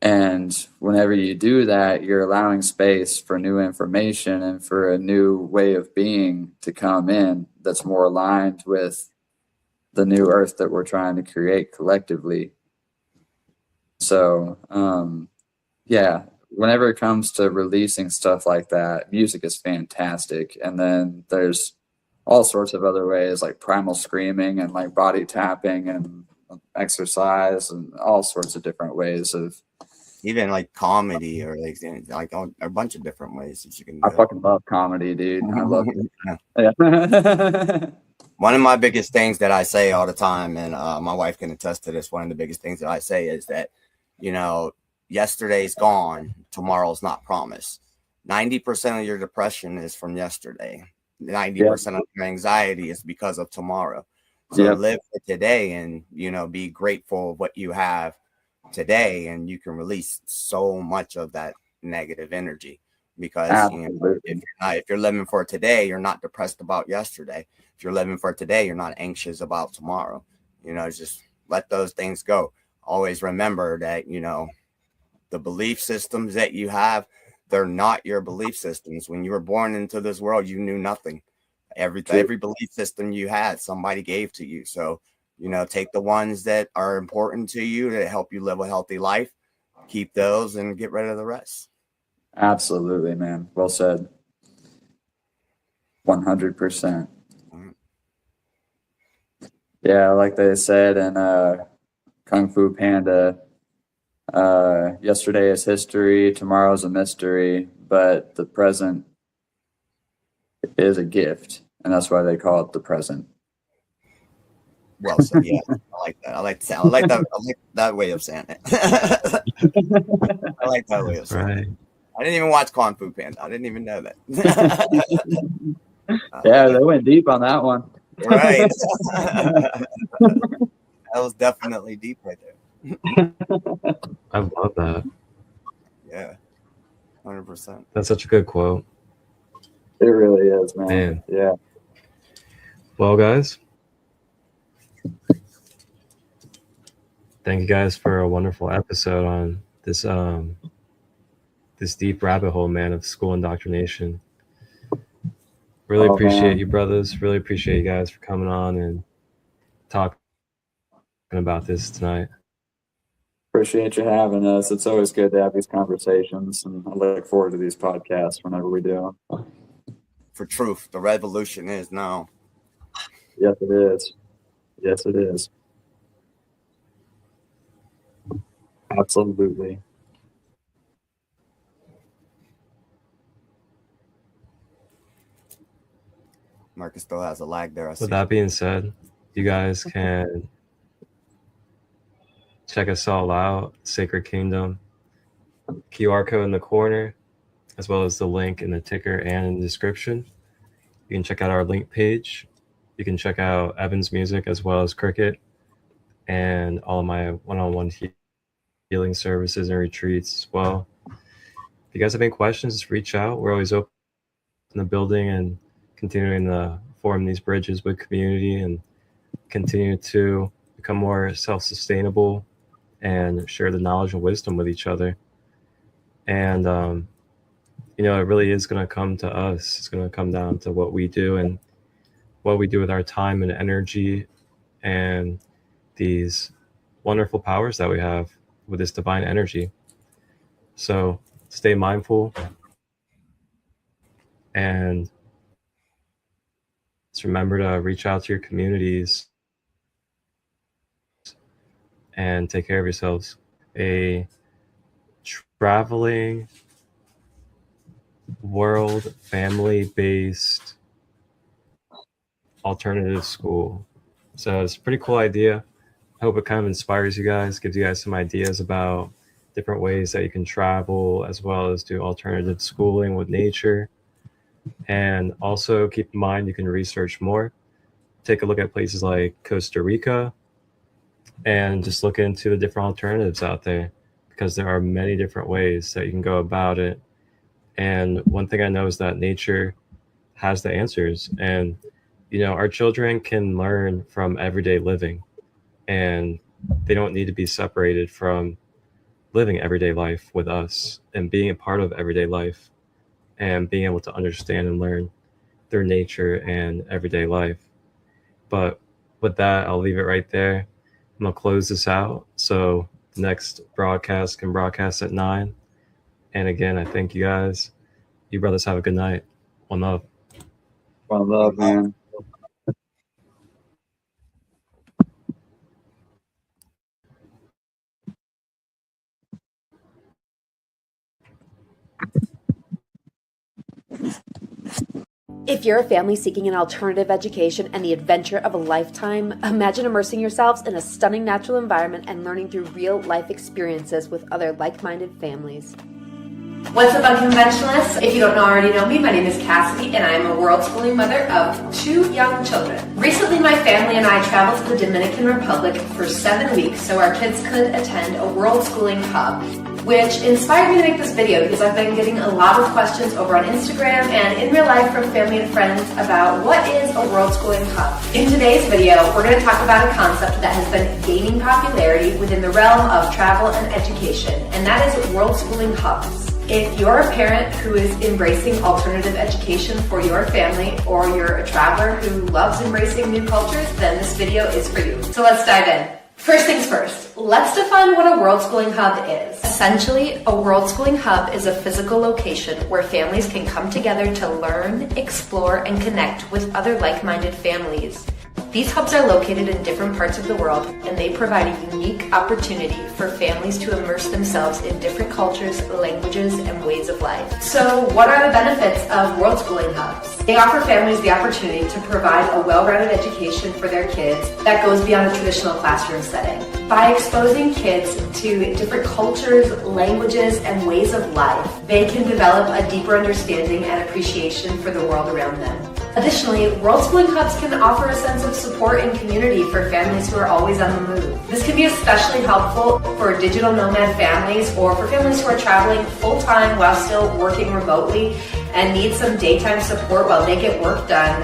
And whenever you do that, you're allowing space for new information and for a new way of being to come in that's more aligned with the new earth that we're trying to create collectively. So, yeah, whenever it comes to releasing stuff like that, music is fantastic. And then there's all sorts of other ways like primal screaming and like body tapping and exercise and all sorts of different ways of even like comedy or like a bunch of different ways that you can do. I fucking love comedy, dude. I love it. Yeah. One of my biggest things that I say all the time, and my wife can attest to this, one of the biggest things that I say is that, you know, yesterday's gone, tomorrow's not promised. 90% of your depression is from yesterday. 90% of your anxiety is because of tomorrow. So live for today and, you know, be grateful of what you have today, and you can release so much of that negative energy because you know, if you're living for today, you're not depressed about yesterday. If you're living for today, you're not anxious about tomorrow. You know, just let those things go. Always remember that, you know, the belief systems that you have, they're not your belief systems. When you were born into this world, you knew nothing. Every belief system you had, somebody gave to you. So, you know, take the ones that are important to you that help you live a healthy life, keep those and get rid of the rest. Absolutely, man. Well said. 100%. Yeah, like they said in Kung Fu Panda, yesterday is history, tomorrow's a mystery, but the present is a gift, and that's why they call it the present. Well said. Yeah, I like that. I like that way of saying it. I like that way of saying it. I didn't even watch Kung Fu Panda. I didn't even know that. Yeah, they went deep on that one. Right. That was definitely deep right there. I love that. Yeah, 100%. That's such a good quote. It really is, man. Man. Yeah. Well, guys, thank you guys for a wonderful episode on this this deep rabbit hole, man, of school indoctrination. Really appreciate you, brothers. Really appreciate you guys for coming on and talking about this tonight. Appreciate you having us. It's always good to have these conversations, and I look forward to these podcasts whenever we do them. For truth, the revolution is now. Yes, it is. Yes, it is. Absolutely. Marcus still has a lag there. With that being said, you guys can check us all out. Sacred Kingdom, QR code in the corner, as well as the link in the ticker and in the description. You can check out our link page. You can check out Evan's music as well as Cricket and all of my one-on-one healing services and retreats as well. If you guys have any questions, just reach out. We're always open in the building and continuing to form these bridges with community and continue to become more self-sustainable and share the knowledge and wisdom with each other. And, you know, it really is going to come to us. It's going to come down to what we do and what we do with our time and energy and these wonderful powers that we have with this divine energy. So stay mindful and just remember to reach out to your communities and take care of yourselves. A traveling world family-based alternative school. So it's a pretty cool idea. I hope it kind of inspires you guys, gives you guys some ideas about different ways that you can travel, as well as do alternative schooling with nature. And also keep in mind, you can research more. Take a look at places like Costa Rica and just look into the different alternatives out there, because there are many different ways that you can go about it. And one thing I know is that nature has the answers. And, you know, our children can learn from everyday living, and they don't need to be separated from living everyday life with us and being a part of everyday life and being able to understand and learn their nature and everyday life. But with that, I'll leave it right there. I'm going to close this out. So the next broadcast can broadcast at 9. And again, I thank you guys. You brothers have a good night. One love. One love, man. If you're a family seeking an alternative education and the adventure of a lifetime, imagine immersing yourselves in a stunning natural environment and learning through real life experiences with other like-minded families. What's up, unconventionalists? If you don't already know me, my name is Cassidy, and I am a world schooling mother of 2 young children. Recently, my family and I traveled to the Dominican Republic for 7 weeks so our kids could attend a world schooling hub, which inspired me to make this video because I've been getting a lot of questions over on Instagram and in real life from family and friends about what is a world schooling hub. In today's video, we're going to talk about a concept that has been gaining popularity within the realm of travel and education, and that is world schooling hubs. If you're a parent who is embracing alternative education for your family, or you're a traveler who loves embracing new cultures, then this video is for you. So let's dive in. First things first, let's define what a world schooling hub is. Essentially, a world schooling hub is a physical location where families can come together to learn, explore, and connect with other like-minded families. These hubs are located in different parts of the world, and they provide a unique opportunity for families to immerse themselves in different cultures, languages, and ways of life. So what are the benefits of world schooling hubs? They offer families the opportunity to provide a well-rounded education for their kids that goes beyond a traditional classroom setting. By exposing kids to different cultures, languages, and ways of life, they can develop a deeper understanding and appreciation for the world around them. Additionally, World Schooling Hubs can offer a sense of support and community for families who are always on the move. This can be especially helpful for digital nomad families or for families who are traveling full-time while still working remotely and need some daytime support while they get work done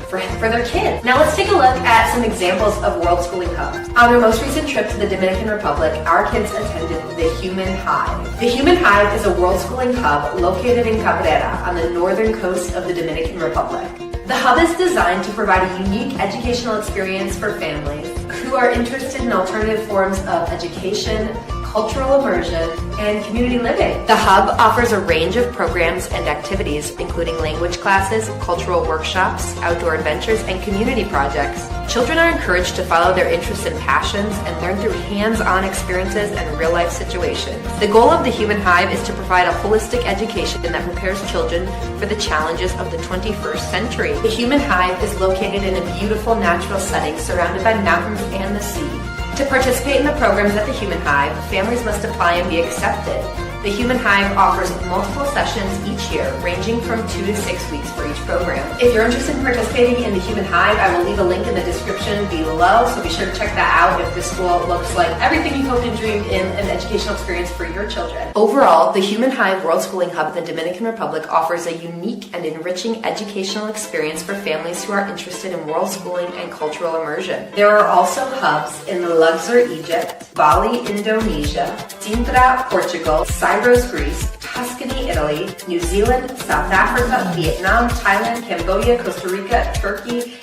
for their kids. Now let's take a look at some examples of World Schooling Hubs. On our most recent trip to the Dominican Republic, our kids attended the Human Hive. The Human Hive is a World Schooling Hub located in Cabrera on the northern coast of the Dominican Republic. The hub is designed to provide a unique educational experience for families who are interested in alternative forms of education, cultural immersion, and community living. The hub offers a range of programs and activities, including language classes, cultural workshops, outdoor adventures, and community projects. Children are encouraged to follow their interests and passions and learn through hands-on experiences and real-life situations. The goal of the Human Hive is to provide a holistic education that prepares children for the challenges of the 21st century. The Human Hive is located in a beautiful natural setting surrounded by mountains and the sea. To participate in the programs at the Human Hive, families must apply and be accepted. The Human Hive offers multiple sessions each year, ranging from 2 to 6 weeks for each program. If you're interested in participating in the Human Hive, I will leave a link in the description below, so be sure to check that out if this school looks like everything you hoped and dreamed in an educational experience for your children. Overall, the Human Hive World Schooling Hub in the Dominican Republic offers a unique and enriching educational experience for families who are interested in world schooling and cultural immersion. There are also hubs in Luxor, Egypt, Bali, Indonesia, Sintra, Portugal, Cyprus, Greece, Tuscany, Italy, New Zealand, South Africa, Vietnam, Thailand, Cambodia, Costa Rica, Turkey,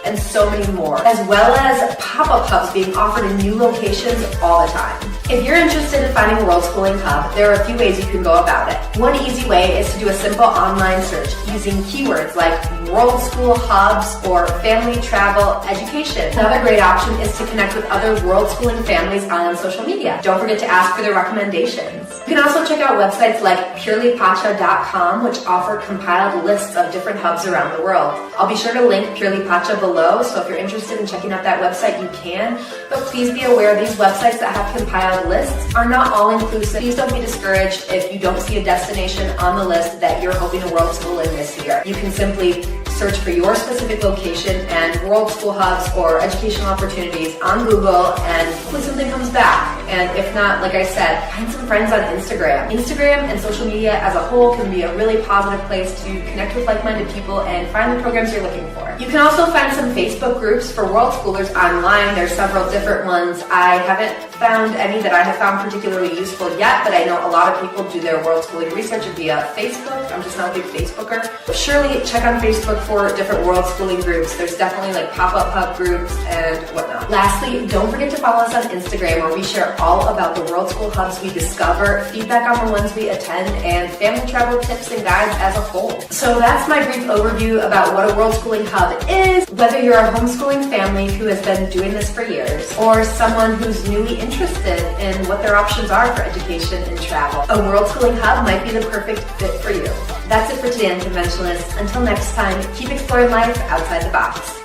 and so many more, as well as pop-up hubs being offered in new locations all the time. If you're interested in finding a World Schooling Hub, there are a few ways you can go about it. One easy way is to do a simple online search using keywords like World School Hubs or Family Travel Education. Another great option is to connect with other World Schooling families on social media. Don't forget to ask for their recommendations. You can also check out websites like purelypacha.com, which offer compiled lists of different hubs around the world. I'll be sure to link Purely Pacha below, so if you're interested in checking out that website, you can. But please be aware these websites that have compiled lists are not all inclusive. Please don't be discouraged if you don't see a destination on the list that you're hoping to world school in this year. You can simply search for your specific location and World School Hubs or educational opportunities on Google, and hopefully something comes back. And if not, like I said, find some friends on Instagram. Instagram and social media as a whole can be a really positive place to connect with like-minded people and find the programs you're looking for. You can also find some Facebook groups for world schoolers online. There's several different ones. I haven't found any that I have found particularly useful yet, but I know a lot of people do their world schooling research via Facebook. I'm just not a big Facebooker. But surely check on Facebook for different world schooling groups. There's definitely like pop-up hub groups and whatnot. Lastly, don't forget to follow us on Instagram, where we share all about the world school hubs we discover, feedback on the ones we attend, and family travel tips and guides as a whole. So that's my brief overview about what a world schooling hub is, whether you're a homeschooling family who has been doing this for years, or someone who's newly interested in what their options are for education and travel. A world schooling hub might be the perfect fit for you. That's it for today, Unconventionalists. Until next time, keep exploring life outside the box.